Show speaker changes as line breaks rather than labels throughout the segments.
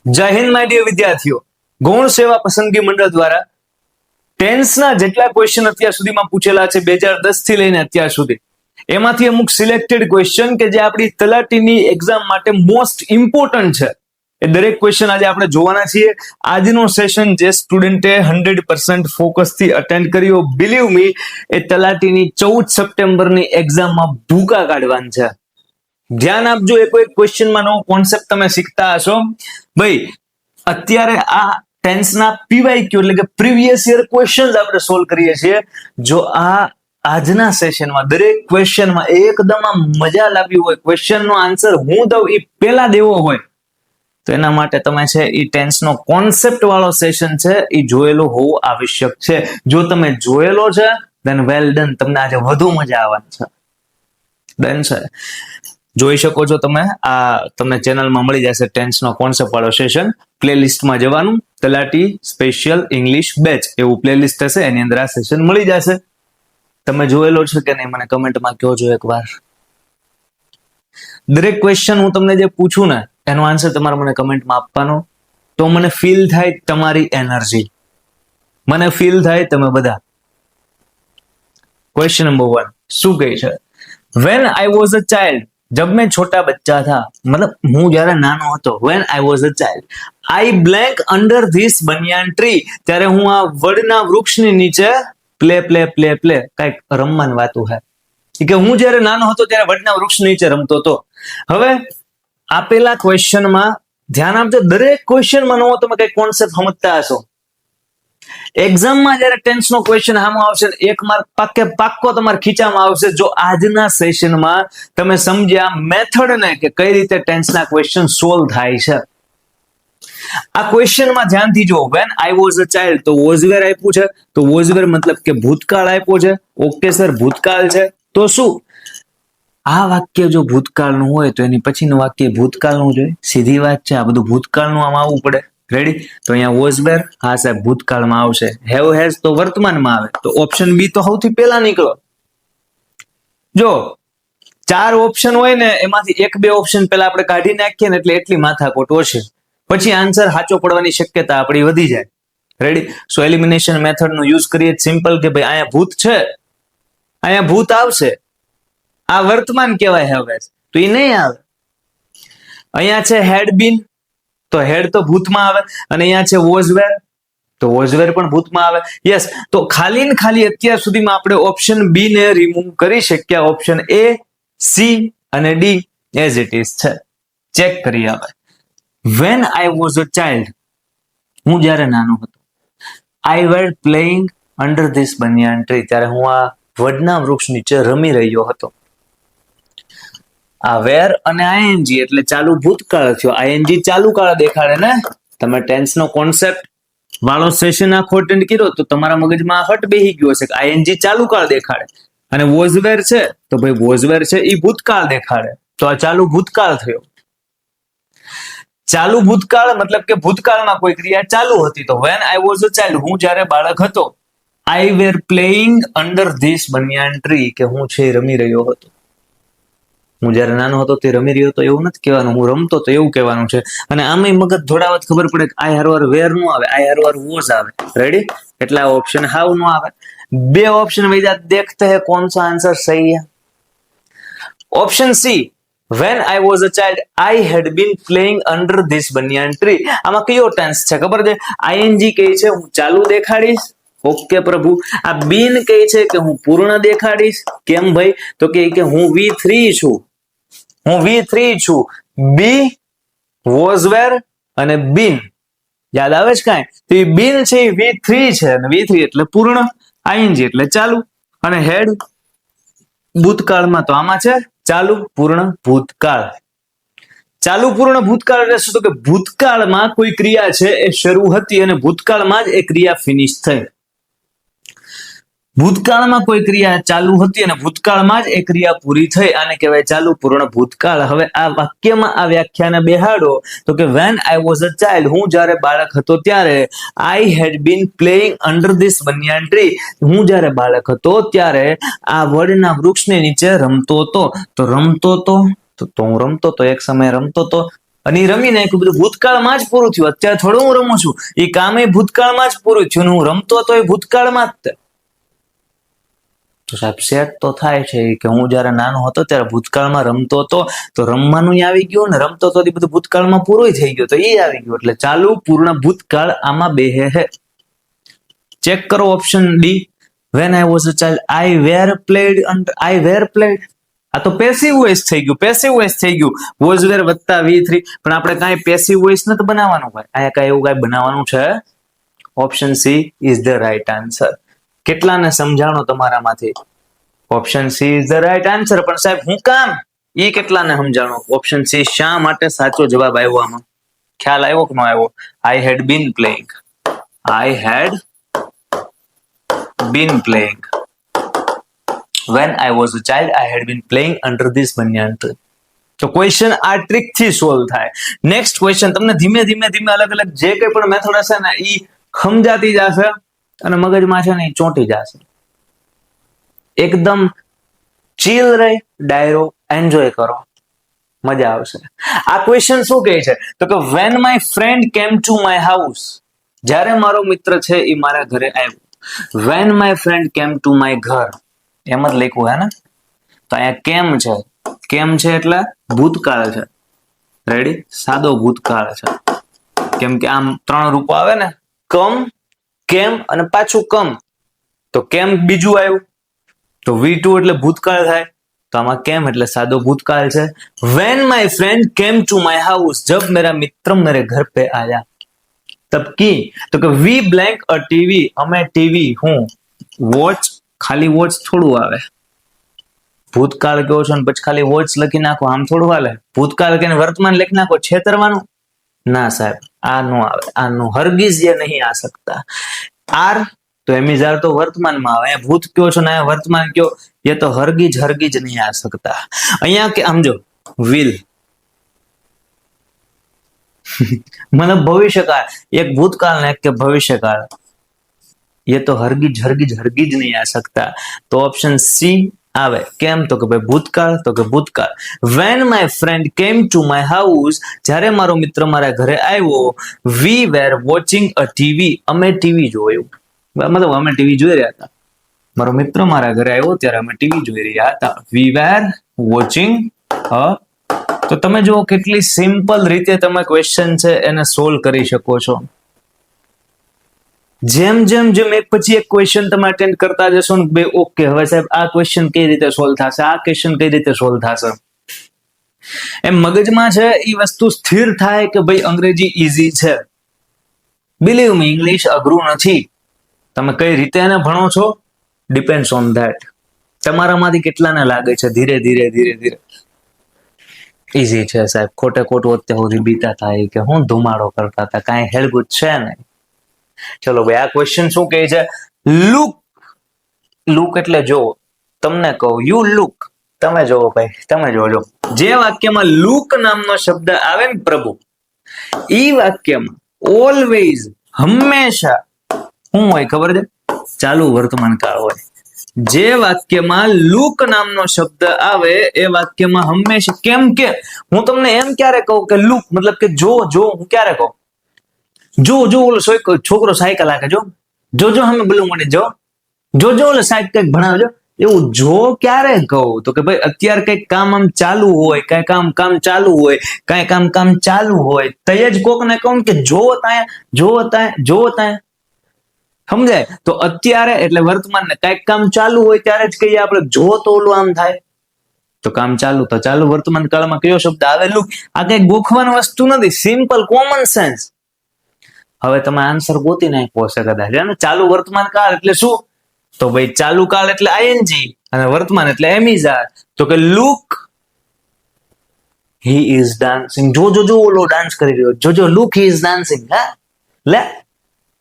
જય Hind my dear વિદ્યાર્થીઓ. ગૌણ સેવા પસંદગી મંડળ દ્વારા ટેન્સના જેટલા ક્વેશ્ચન અત્યાર સુધીમાં પૂછેલા છે 2010 થી લઈને અત્યાર સુધી, એમાંથી અમુક સિલેક્ટેડ ક્વેશ્ચન કે જે આપણી તલાટીની એક્ઝામ માટે મોસ્ટ ઇમ્પોર્ટન્ટ છે, એ દરેક ક્વેશ્ચન આજે આપણે જોવાના છીએ. આજનો સેશન જે સ્ટુડન્ટે 100% ફોકસથી અટેન્ડ કર્યો, બિલીવ મી, એ તલાટીની 14 સપ્ટેમ્બરની એક્ઝામમાં ભૂકા કાઢવાનું છે. ધ્યાન આપજો, એ કોઈ ક્વેશ્ચનમાં નવો કોન્સેપ્ટ તમે શીખતા હશો. ભાઈ અત્યારે આ ટેન્સના પીવાયક્યુ એટલે કે પ્રીવિયસ યર ક્વેશ્ચન્સ આપણે સોલ્વ કરીએ છીએ. જો આજના સેશનમાં દરેક ક્વેશ્ચનમાં એકદમ મજા લાવી હોય, ક્વેશ્ચનનો આન્સર હું દઉં એ પહેલા દેવો હોય, તો એના માટે તમે છે એ ટેન્સનો કોન્સેપ્ટ વાળો સેશન છે એ જોયેલો હોવો આવશ્યક છે. જો તમે જોયેલો છે ધેન વેલ ડન, તમને આજે વધુ મજા આવવાની છે. ડન છે. જોઈ શકો છો તમે, આ તમને ચેનલમાં મળી જશે ટેન્સનો કોન્સેપ્ટ વાળો સેશન. પ્લેલિસ્ટમાં જવાનું, તલાટી સ્પેશિયલ ઇંગ્લિશ બેચ એવું પ્લેલિસ્ટ હશે, એની અંદર આ સેશન મળી જશે. તમે જોયેલો છે કે નહીં મને કમેન્ટમાં કહો છો એકવાર. દરેક ક્વેશ્ચન હું તમને જે પૂછું ને એનો આન્સર તમારે મને કમેન્ટમાં આપવાનો, તો મને ફીલ થાય તમારી એનર્જી, મને ફીલ થાય તમે બધા. क्वेश्चन नंबर 1 શું કહે છે? When I was a child, जब मैं छोटा बच्चा था, मतलब હું જ્યારે નાનો હતો, when I was a child, I blank under this banyan tree, ત્યારે હું આ વડના વૃક્ષની નીચે પ્લે પ્લે પ્લે પ્લે કઈક રમવાની વાતું હે કે હું જ્યારે નાનો હતો ત્યારે વડના વૃક્ષ નીચે રમતો હતો. હવે આપેલા ક્વેશ્ચનમાં ધ્યાન આપજો, દરેક ક્વેશ્ચનમાં નવો તમે કઈ કોન્સેપ્ટ સમજતા હશો. એક્ઝામમાં જયારે ટેન્સનો ક્વેશ્ચન સામે આવશે, 1 માર્ક પાક્કો તમારે ખીચામાં આવશે જો આજના સેશનમાં તમે સમજ્યા મેથડ ને કે કઈ રીતે ટેન્સના ક્વેશ્ચન સોલ્વ થાય છે. આ ક્વેશ્ચનમાં ધ્યાનથી જો, when I was a child, તો was where આપ્યું છે, તો was where મતલબ કે ભૂતકાળ આપ્યો છે. ઓકે સર, ભૂતકાળ છે તો શું આ વાક્ય જો ભૂતકાળનું હોય તો એની પછીનું વાક્ય ભૂતકાળનું જોઈએ, સીધી વાત છે. આ બધું ભૂતકાળનું આમ આવવું પડે. રેડી? તો અહીંયા was where, હા સાહેબ ભૂતકાળમાં આવશે. have has તો વર્તમાનમાં આવે, તો ઓપ્શન બી તો સૌથી પહેલા નીકળો. જો 4 ઓપ્શન હોય ને એમાંથી 1-2 ઓપ્શન પહેલા આપણે કાઢી નાખીએ ને એટલે એટલી માથાકોટ ઓછી, પછી આન્સર સાચો પડવાની શક્યતા આપણી વધી જાય. રેડી? સો એલિમિનેશન મેથડ નો યુઝ કરીએ. સિમ્પલ કે ભાઈ અહીંયા ભૂત છે, અહીંયા ભૂત આવશે, આ વર્તમાન કહેવાય have has, તો એ નહીં આવે. અહીંયા છે had been, તો હેડ તો ભૂતમાં આવે, અને અહીંયા છે was where, તો was where પણ ભૂતમાં આવે. યસ, તો ખાલી ને ખાલી અત્યાર સુધીમાં આપણે ઓપ્શન બી ને રિમૂવ કરી શક્યા. ઓપ્શન એ, સી અને ડી એઝ ઇટ ઇઝ છે. ચેક કરી આવે. when I was a child, હું જ્યારે નાનો હતો, I were playing under this banyan tree, ત્યારે હું આ વડના વૃક્ષ નીચે રમી રહ્યો હતો. આ વેર અને આઈએનજી એટલે ચાલુ ભૂતકાળ થયો. આઈએનજી ચાલુ કાળ દેખાડે ને. તમે ટેન્સનો કોન્સેપ્ટ વાળો સેશન આખો અટેન્ડ કર્યો તો તમારા મગજમાં હટ બેહી ગયો છે કે આઈએનજી ચાલુ કાળ દેખાડે, અને વોઝ વેર છે તો ભાઈ વોઝ વેર છે એ ભૂતકાળ દેખાડે, તો આ ચાલુ ભૂતકાળ થયો. ચાલુ ભૂતકાળ મતલબ કે ભૂતકાળમાં કોઈ ક્રિયા ચાલુ હતી. તો when I was a child, હું જ્યારે બાળક હતો, I were playing under this banyan tree, કે હું છે રમી રહ્યો હતો. હું જયારે નાનો હતો તે રમી રહ્યો હતો એવું નથી કહેવાનું, હું રમતો તો એવું કહેવાનું છે. અને આમાં મગજ થોડાવત ખબર પડે કે આઈ હરવાર વેર નો આવે, આઈ હરવાર વોઝ આવે. રેડી? એટલે આ ઓપ્શન હાવ નો આવે. 2 ઓપ્શન વૈજા, देखते हैं कौन सा आंसर सही है. Option C, when I was a child, I had been playing under this banyan tree. આમાં કયો ટેન્સ છે ખબર છે? આઈએનજી કહે છે હું ચાલુ દેખાડીશ. ઓકે પ્રભુ. આ બીન કહે છે કે હું પૂર્ણ દેખાડીશ. કેમ ભાઈ? તો કે હું V3 છું, હું V3 છું. બી, was where અને બીન યાદ આવે છે કાંઈ? તો એ બીન છે એ V3 છે, અને V3 એટલે પૂર્ણ, આઈએનજી એટલે ચાલુ, અને હેડ ભૂતકાળમાં તો આમાં છે ચાલુ પૂર્ણ ભૂતકાળ. ચાલુ પૂર્ણ ભૂતકાળ એટલે શું? તો કે ભૂતકાળમાં કોઈ ક્રિયા છે એ શરૂ હતી અને ભૂતકાળમાં જ એ ક્રિયા ફિનિશ થઈ. ભૂતકાળમાં કોઈ ક્રિયા ચાલુ હતી અને ભૂતકાળમાં જ એ ક્રિયા પૂરી થઈ, આને કહેવાય ચાલુ પૂર્ણ ભૂતકાળ. હવે આ વાક્યમાં આ વ્યાખ્યાને બેહાડો તો કે when I was a child, હું જ્યારે બાળક હતો ત્યારે, I had been playing under this banyan tree, હું જ્યારે બાળક હતો ત્યારે આ વડના વૃક્ષની નીચે રમતો હતો. તો રમતો હતો તો હું રમતો તો એક સમય રમતો તો, અને એ રમી નાખ્યું, બધું ભૂતકાળમાં જ પૂરું થયું. અત્યારે થોડું હું રમું છું, એ કામ એ ભૂતકાળમાં જ પૂરું થયું, હું રમતો હતો એ ભૂતકાળમાં જ. તો સાહેબ સેટ તો થાય છે કે હું જયારે નાનો હતો ત્યારે ભૂતકાળમાં રમતો હતો, તો રમવાનું આવી ગયું ને, રમતો હતો બધું ભૂતકાળમાં પૂરું થઈ ગયું, તો એ આવી ગયું. એટલે ચાલુ પૂર્ણ ભૂતકાળ આમાં બેહે હે. ચેક કરો option D. When I was a child, I were played and I were played. આ તો પેસિવ વોઇસ થઈ ગયું, પેસિવ વોઇસ થઈ ગયું. was were વત્તા V3, પણ આપણે કાંઈ પેસિવ વોઇસ નથી બનાવવાનું ભાઈ. અહીંયા કાંઈ એવું કાંઈ બનાવવાનું છે? Option C is the right answer. કેટલાને સમજાણો તમારામાંથી? Option C is the right answer. પણ સાહેબ હું કામ? એ કેટલાને સમજાણો? ઓપ્શન સી શા માટે સાચો જવાબ આવ્યો આમાં? ખ્યાલ આવ્યો કે ન આવ્યો? I had been playing. I had been playing. When I was a child, I had been playing under this banyan tree. તો ક્વેશ્ચન આ ટ્રીક થી સોલ્વ થાય. નેક્સ્ટ ક્વેશ્ચન તમને ધીમે ધીમે ધીમે અલગ અલગ જે કંઈ પણ મેથડ હશે ને એ સમજાતી જશે અને મગજમાં છે ને એ ચોંટી જશે. એકદમ ચીલ રહી, ડાયરો એન્જોય કરો, મજા આવશે. આ ક્વેશ્ચન શું કહે છે? તો કે when my friend came to my house, જ્યારે મારો મિત્ર છે એ મારા ઘરે આવ્યો. when my friend came to my ઘર, એમ જ લખ્યું હે ને? તો અહીંયા કેમ છે, કેમ છે એટલે ભૂતકાળ છે. રેડી? સાદો ભૂતકાળ છે. કેમ કે આમ ત્રણ રૂપો આવે ને, કમ, કેમ અને પાછું કમ. તો કેમ બીજું આવ્યું, તો V2 એટલે ભૂતકાળ થાય. તો આમાં કેમ એટલે સાદો ભૂતકાળ છે. when my friend came to my house, जब मेरा मित्र मेरे घर पे आया, तब की, तो कि we blank a TV, અમે ટીવી, હું વોચ, ખાલી વોચ થોડું આવે. ભૂતકાળ કહો છો ને પછી ખાલી વોચ લખી નાખો, આમ થોડું હાલે. ભૂતકાળ કે વર્તમાન લખી નાખો, છેતરવાનું ના સાહેબ, આ નો આવે. આનું હરગીઝ ये नहीं आ सकता. આર तो एमिजार तो वर्तमान में आवे. भूत क्यों छो ना वर्तमान क्यों, ये तो हरगीज हरगीज नहीं आ सकता. अहिया के समझो विल मतलब भविष्यकाल, एक भूतकाल ने एक के भविष्यकाल, ये तो हरगीज हरगीज हरगीज नहीं आ सकता. तो ऑप्शन सी आवे. केम तो के भाई भूतकाળ, तो के भूतकाળ. when my friend came to my house, જ્યારે મારો મિત્ર મારા ઘરે આવ્યો, we were watching a TV, અમે ટીવી જોયું. मतलब અમે ટીવી જોઈ રહ્યા હતા. મારો મિત્ર મારા ઘરે આવ્યો ત્યારે અમે ટીવી જોઈ રહ્યા હતા. we were watching a. તો તમે જુઓ કેટલી સિમ્પલ રીતે તમે ક્વેશ્ચન છે એને સોલ્વ કરી શકો છો. જેમ જેમ જેમ એક પછી એક ક્વેશ્ચન તમે અટેન્ડ કરતા જશો ને બે, ઓકે હવે સાહેબ આ ક્વેશ્ચન કઈ રીતે સોલ્વ થશે, આ ક્વેશ્ચન કઈ રીતે સોલ્વ થશે, એમ મગજમાં છે એ વસ્તુ સ્થિર થાય કે ભાઈ અંગ્રેજી ઈઝી છે. બિલીવ મી, ઇંગ્લિશ અઘરું નથી. તમે કઈ રીતે એને ભણો છો ડિપેન્ડ્સ ઓન ધેટ. તમારામાંથી કેટલાને લાગે છે ધીરે ધીરે ધીરે ધીરે ઈઝી છે સાહેબ, ખોટે ખોટું અત્યાર સુધી બીતા થાય કે હું ધુમાડો કરતા હતા, કાંઈ હેલ્પ છે નહીં. ચલો ભાઈ આ ક્વેશ્ચન શું કહે છે? લુક, લુક એટલે જોવો. તમને કહું યુ લુક, તમે જોવો ભાઈ, તમે જોજો. જે વાક્યમાં લુક નામનો શબ્દ આવે ને પ્રભુ, ઈ વાક્યમાં ઓલવેઝ હંમેશા શું હોય ખબર છે? ચાલુ વર્તમાન કાળ હોય. જે વાક્યમાં લુક નામનો શબ્દ આવે એ વાક્યમાં હંમેશા, કેમ કે હું તમને એમ ક્યારે કહું કે લુક મતલબ કે જો, જો હું ક્યારે કહું જો, જો ઓલો છોકરો સાયકલ હાકે, જો જો જો અમે બોલું મને જો જો જો ઓલો સાહેબ કઈક ભણાવજો, એવું જો ક્યારે કહું? તો કે ભાઈ અત્યારે કઈક કામ આમ ચાલુ હોય, કઈ કામ ચાલુ હોય, કઈ કામ ચાલુ હોય, તય જ કોક ને કહું કે જો તાય, જો તાય, જો તાય. સમજાય? તો અત્યારે એટલે વર્તમાન ને કઈક કામ ચાલુ હોય ત્યારે જ કહીએ આપણે જો, તો ઓલું આમ થાય. તો કામ ચાલુ, તો ચાલુ વર્તમાન કાળમાં કયો શબ્દ આવે? લુક. આ કઈ ગોખવાની વસ્તુ નથી, સિમ્પલ કોમન સેન્સ. હવે તમે આન્સર ગોતી નાખ્યો હશે કદાચ. ચાલુ વર્તમાન કાળ એટલે શું? તો ભાઈ ચાલુ કાળ એટલે આઈએનજી અને વર્તમાન એટલે એમિઝાર. તો કે લુક હી ઇઝ ડાન્સિંગ, જો જો જો ઓલો ડાન્સ કરી રહ્યો, જો જો લુક હી ઇઝ ડાન્સિંગ. હા લે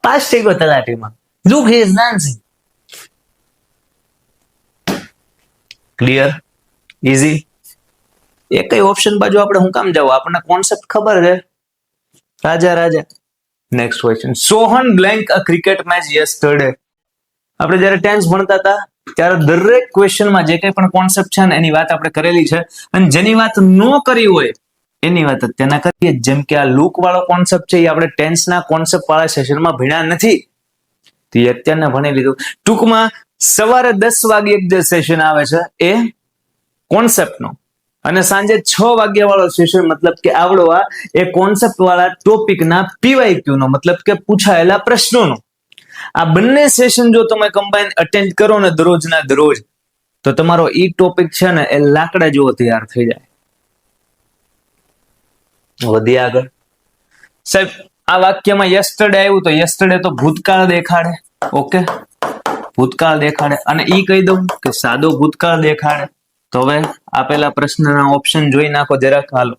પાસ થઈ ગયો તલાટીમાં. Look he is dancing. Clear? Easy. એક કઈ ઓપ્શન બાજુ આપણે હું કામ જાવ, આપણને કોન્સેપ્ટ ખબર છે. રાજા રાજા. Next question. Sohan blank a cricket match yesterday. આપણે જયારે ટેન્સ ભણતા હતા ત્યારે દરેક ક્વેશ્ચનમાં જે કંઈ પણ કોન્સેપ્ટ છે ને એની વાત આપણે કરેલી છે, અને જેની વાત ન કરી હોય એની વાત અત્યારના કરીએ. જેમ કે આ લુક વાળો કોન્સેપ્ટ છે એ આપણે ટેન્સના કોન્સેપ્ટ વાળા સેશનમાં ભણ્યા નથી, તો એ અત્યારના ભણી લીધું. ટૂંકમાં સવારે 10 વાગે એક જે સેશન આવે છે એ કોન્સેપ્ટનો, અને સાંજે 6 વાગ્યા વાળો સેશન મતલબ કે આવડો આ એ કોન્સેપ્ટ વાળા ટોપિકના PYQ નો મતલબ કે પૂછાયેલા પ્રશ્નોનો. આ બંને સેશન જો તમે કમ્બાઈન અટેન્ડ કરો ને દરરોજના દરરોજ, તો તમારો ઈ ટોપિક છે ને એ લાકડા જેવો તૈયાર થઈ જાય. વધીએ આગળ. સાહેબ આ વાક્યમાં યસ્ટરડે આવ્યું, તો યસ્ટરડે તો ભૂતકાળ દેખાડે. ઓકે, ભૂતકાળ દેખાડે. અને ઈ કહી દઉં કે સાદો ભૂતકાળ દેખાડે. તો હવે આપેલા પ્રશ્નના ઓપ્શન જોઈ નાખો જરાક. હાલો.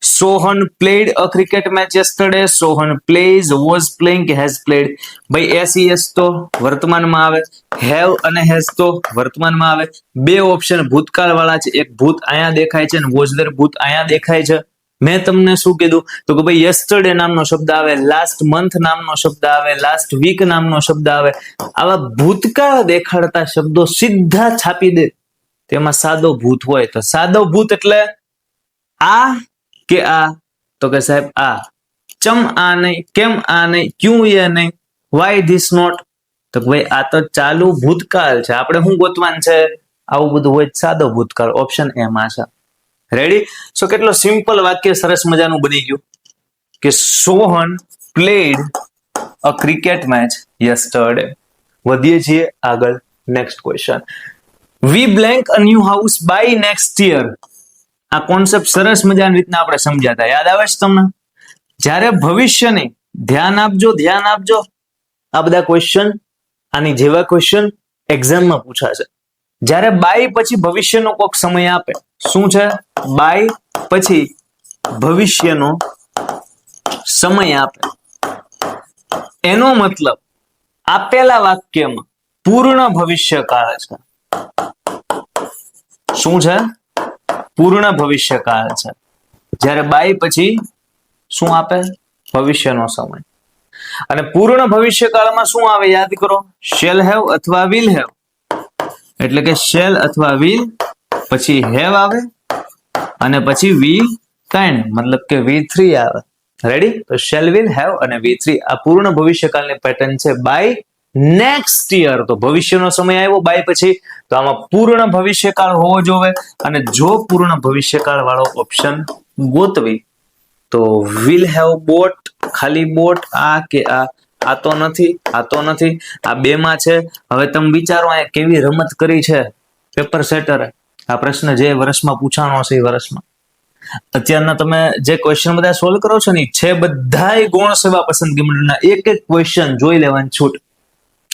Sohan played a cricket match yesterday. Sohan plays, was playing કે હેઝ પ્લેડ. ભાઈ એસ તો વર્તમાનમાં આવે, હેવ અને હેઝ તો વર્તમાનમાં આવે. બે ઓપ્શન ભૂતકાળ વાળા છે, એક ભૂત અહીંયા દેખાય છે અને વોઝ ધેર ભૂત અહીંયા દેખાય છે. મેં તમને શું કીધું તો કે ભાઈ યસ્ટરડે નામનો શબ્દ આવે, લાસ્ટ મંથ નામનો શબ્દ આવે, લાસ્ટ વીક નામનો શબ્દ આવે. આવા ભૂતકાળ દેખાડતા શબ્દો સીધા છાપી દે. તેમાં સાદો ભૂત હોય તો સાદો ભૂત એટલે આ કે આ, તો કે સાહેબ આ. ચમ આ નહીં, કેમ આ નહીં, ક્યું એ નહીં, વાય ધીસ નોટ, તો ભાઈ આ તો ચાલુ ભૂતકાળ છે. આપણે શું ગોતવાનું છે? આવું બધું હોય સાદો ભૂતકાળ. ઓપ્શન એમાં છે. રેડી? સો કેટલો સિમ્પલ વાક્ય સરસ મજાનું બની ગયું કે Sohan played a cricket match yesterday. વધીએ છીએ આગળ. Next question. We blank a new house by next year. આ કોન્સેપ્ટ સરસ મજાની રીતના આપણે સમજાતા યાદ આવે છે તમને? જ્યારે ભવિષ્યની, ધ્યાન આપજો, ધ્યાન આપજો. આ બધા ક્વેશ્ચન, આની જેવા ક્વેશ્ચન એક્ઝામમાં પૂછાશે. જ્યારે બાય પછી ભવિષ્યનો કોઈક સમય આપે, શું છે? બાય પછી ભવિષ્યનો સમય આપે, એનો મતલબ આપેલા વાક્યમાં પૂર્ણ ભવિષ્યકાળ છે. શું છે? પૂર્ણ ભવિષ્યકાળ છે. જ્યારે બાય પછી શું આપે? ભવિષ્યનો સમય. અને પૂર્ણ ભવિષ્યકાળમાં શું આવે યાદ કરો? શેલ હેવ અથવા વિલ હેવ. એટલે કે શેલ અથવા વિલ, પછી હેવ આવે, અને પછી વી કાઇન્ડ મતલબ કે V3 આવે. રેડી? તો શેલ, વિલ, હેવ અને V3 આ પૂર્ણ ભવિષ્યકાળની પેટર્ન છે. બાય નેક્સ્ટ યર તો ભવિષ્યનો સમય આવ્યો બાય પછી, તો આમાં પૂર્ણ ભવિષ્યકાળ હોવો જોઈએ. અને જો પૂર્ણ ભવિષ્યકાળ વાળો ઓપ્શન ગોતવી તો વિલ હેવ બોટ, ખાલી બોટ, આ કે આ તો નથી, આ તો નથી, આ બે માં છે. હવે તમે વિચારો આ કેવી રમત કરી છે પેપર સેટરે. આ પ્રશ્ન જે વર્ષમાં પૂછાણો હશે એ વર્ષમાં. અત્યારના તમે જે ક્વેશ્ચન બધા સોલ્વ કરો છો ને છે બધાય ગૌણ સેવા પસંદગી મંડળના. એક એક ક્વેશ્ચન જોઈ લેવાની છૂટ,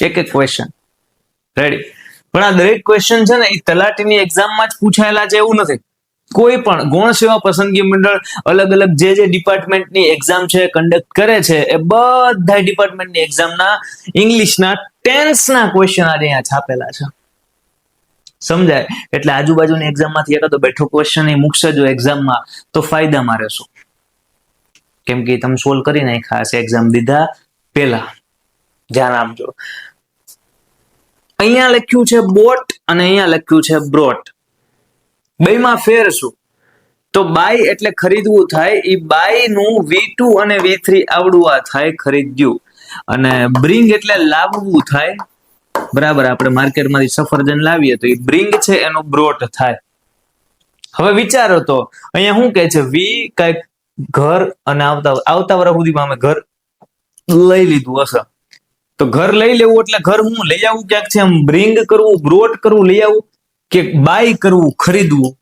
એક એક ક્વેશ્ચન. રેડી? પણ આ દરેક ક્વેશ્ચન છે ને એ તલાટીની એક્ઝામમાં જ પૂછાયેલા છે એવું નથી. કોઈ પણ ગૌણ સેવા પસંદગી મંડળ અલગ અલગ જે ડિપાર્ટમેન્ટની એક્ઝામ છે કન્ડક્ટ કરે છે, એ બધા ડિપાર્ટમેન્ટની એક્ઝામના ઇંગ્લિશના ટેન્સના ક્વેશ્ચન આજે અહીંયા છાપેલા છે. સમજાય? એટલે આજુબાજુની એક્ઝામમાંથી એકાદો બેઠો ક્વેશ્ચન એ મૂકશે જો એક્ઝામમાં તો ફાયદામાં રહેશો, કેમ કે તમે સોલ્વ કરી નાખ્યા હશે એક્ઝામ દીધા પહેલા. ધ્યાન આપજો. અહીંયા લખ્યું છે બોટ અને અહીંયા લખ્યું છે બ્રોટ. બેમાં ફેર શું? તો બાય એટલે ખરીદવું થાય, એ બાય નું V2 અને V3 આવડું આ થાય ખરીદ્યું. અને બ્રિંગ એટલે લાવવું થાય. બરાબર? આપણે માર્કેટમાંથી સફરજન લાવીએ તો એ બ્રિંગ છે એનો બ્રોટ થાય. હવે વિચારો તો અહીંયા શું કહે છે? વી કઈક ઘર, અને આવતા વર્ષ સુધીમાં અમે ઘર લઈ લીધું હશે. તો ઘર લઈ લેવું એટલે ઘર હું લઈ આવું ક્યાંક છે, આમ બ્રિંગ કરવું, બ્રોટ કરવું, લઈ આવું, કે બાય કરવું, ખરીદવું.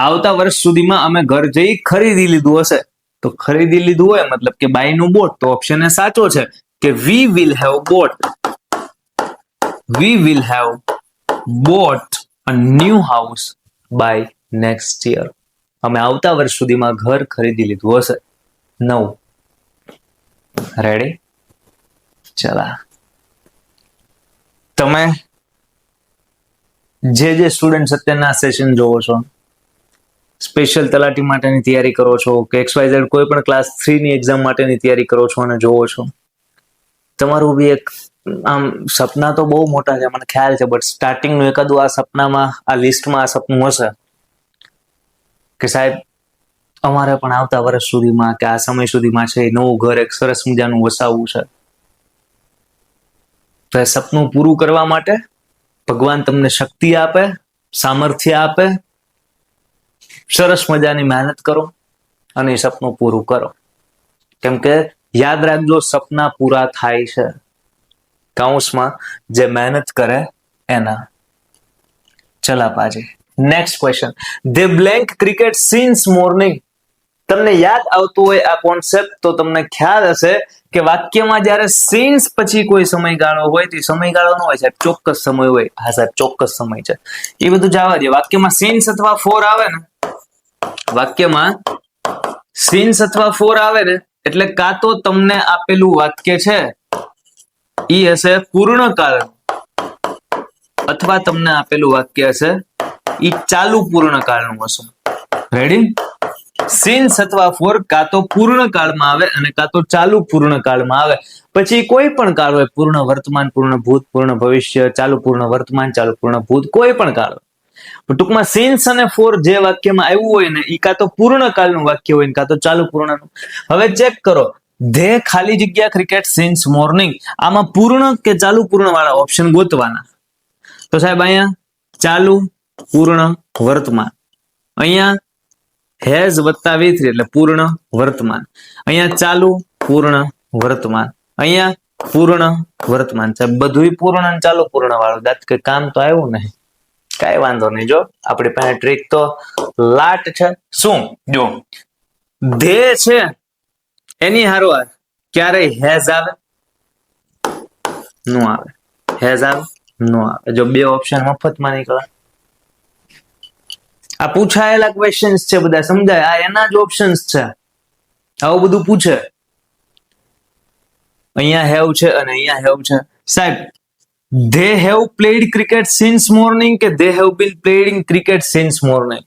આવતા વર્ષ સુધીમાં અમે ઘર જઈ ખરીદી લીધું હશે. તો ખરીદી લીધું હોય મતલબ કે બાય નું બોટ, તો ઓપ્શન એ સાચો છે કે we will have boat. We will have bought a new house by next year. અમે આવતા વર્ષ સુધીમાં ઘર ખરીદી લીધું હશે. 9. રેડી? ચલા. તમે જે સ્ટુડન્ટ અત્યારના સેશન જોવો છો, સ્પેશિયલ તલાટી માટેની તૈયારી કરો છો કે XYZ કોઈ પણ ક્લાસ 3 ની એક્ઝામ માટેની તૈયારી કરો છો અને જોવો છો, તમારું બી એક આમ સપના તો બહુ મોટા છે મને ખ્યાલ છે, બટ સ્ટાર્ટિંગનું એકાદું આ સપનામાં, આ લિસ્ટમાં આ સપનું હશે કે સાહેબ અમારે પણ આવતા વર્ષ સુધીમાં કે આ સમય સુધીમાં છે નવું ઘર એક સરસ મજાનું વસાવવું છે. તો એ સપનું પૂરું કરવા માટે ભગવાન તમને શક્તિ આપે, સામર્થ્ય આપે, સરસ મજાની મહેનત કરો અને એ સપનું પૂરું કરો. કેમ કે યાદ રાખજો, સપના પૂરા થાય છે કૌંસમાં જે મહેનત કરે એના. ચલા પાજી next question. They blank cricket since morning. તમને યાદ આવતું હોય આ કોન્સેપ્ટ તો તમને ખ્યાલ હશે કે વાક્યમાં જ્યારે સિન્સ પછી કોઈ સમયગાળો હોય તો સમયગાળો ન હોય સાહેબ, ચોક્કસ સમય હોય. હા સાહેબ, ચોક્કસ સમય છે. એ બધું જવા દે. વાક્યમાં સિન્સ અથવા ફોર આવે ને, વાક્યમાં સિન્સ અથવા ફોર આવે ને એટલે કાં તો તમને આપેલું વાક્ય છે ઈ હશે પૂર્ણકાળ, અથવા તમને આપેલું વાક્ય હશે ઈ ચાલુ પૂર્ણકાળનું હશે. રેડી? સિન્સ અથવા ફોર કાં તો પૂર્ણકાળમાં આવે અને કાં તો ચાલુ પૂર્ણકાળમાં આવે. પછી કોઈ પણ કાળ હોય, પૂર્ણ વર્તમાન, પૂર્ણ ભૂત, પૂર્ણ ભવિષ્ય, ચાલુ પૂર્ણ વર્તમાન, ચાલુ પૂર્ણ ભૂત, કોઈ પણ કાળ. ટૂંકમાં સિન્સ અને ફોર જે વાક્યમાં આવ્યું હોય ને એ કાં તો પૂર્ણકાળનું વાક્ય હોય ને કાં તો ચાલુ પૂર્ણનું. હવે ચેક કરો, ધે ખાલી જગ્યા ક્રિકેટ સિન્સ મોર્નિંગ, આમાં પૂર્ણ કે ચાલુ પૂર્ણ વાળા ઓપ્શન ગોતવાના. તો સાહેબ અહીંયા ચાલુ પૂર્ણ વર્તમાન, અહીંયા હેઝ વત્તા V3 એટલે પૂર્ણ વર્તમાન, અહીંયા ચાલુ પૂર્ણ વર્તમાન, અહીંયા પૂર્ણ વર્તમાન. સાહેબ બધું પૂર્ણ અને ચાલુ પૂર્ણ વાળું. દાંત કે કામ તો આવ્યું નહીં, કઈ વાંધો નહીં. જો આપણી પાસે ટ્રીક તો લાટ છે. શું? જો ધે છે એની હારવાર ક્યારેય હેઝ આવે નો આવે, હેઝ આવે નો આવે. જો બે ઓપ્શન મફતમાં નીકળે. આ પૂછાયેલા ક્વેશ્ચન્સ છે બધા, સમજાય? આ એના જ ઓપ્શન્સ છે. આવું બધું પૂછે. અહીંયા હેવ છે અને અહીંયા હેવ છે. સાહેબ they have played cricket since morning કે they have been playing cricket since morning,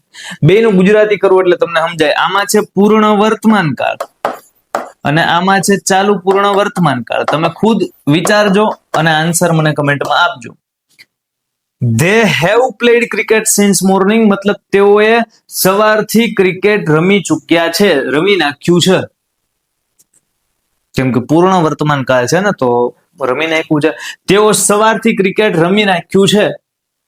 બેનું ગુજરાતી કરવું એટલે તમને સમજાય. આમાં છે પૂર્ણ વર્તમાન કાળ અને આમાં છે ચાલુ પૂર્ણ વર્તમાન કાળ. તમે ખુદ વિચારજો અને આન્સર મને કમેન્ટમાં આપજો. they have played cricket since morning મતલબ તેઓએ સવારથી ક્રિકેટ રમી ચૂક્યા છે, રમી નાખ્યું છે. કેમ કે પૂર્ણ વર્તમાન કાળ છે ને, તો રમી નાખ્યું છે. તેઓ સવારથી ક્રિકેટ રમી નાખ્યું છે.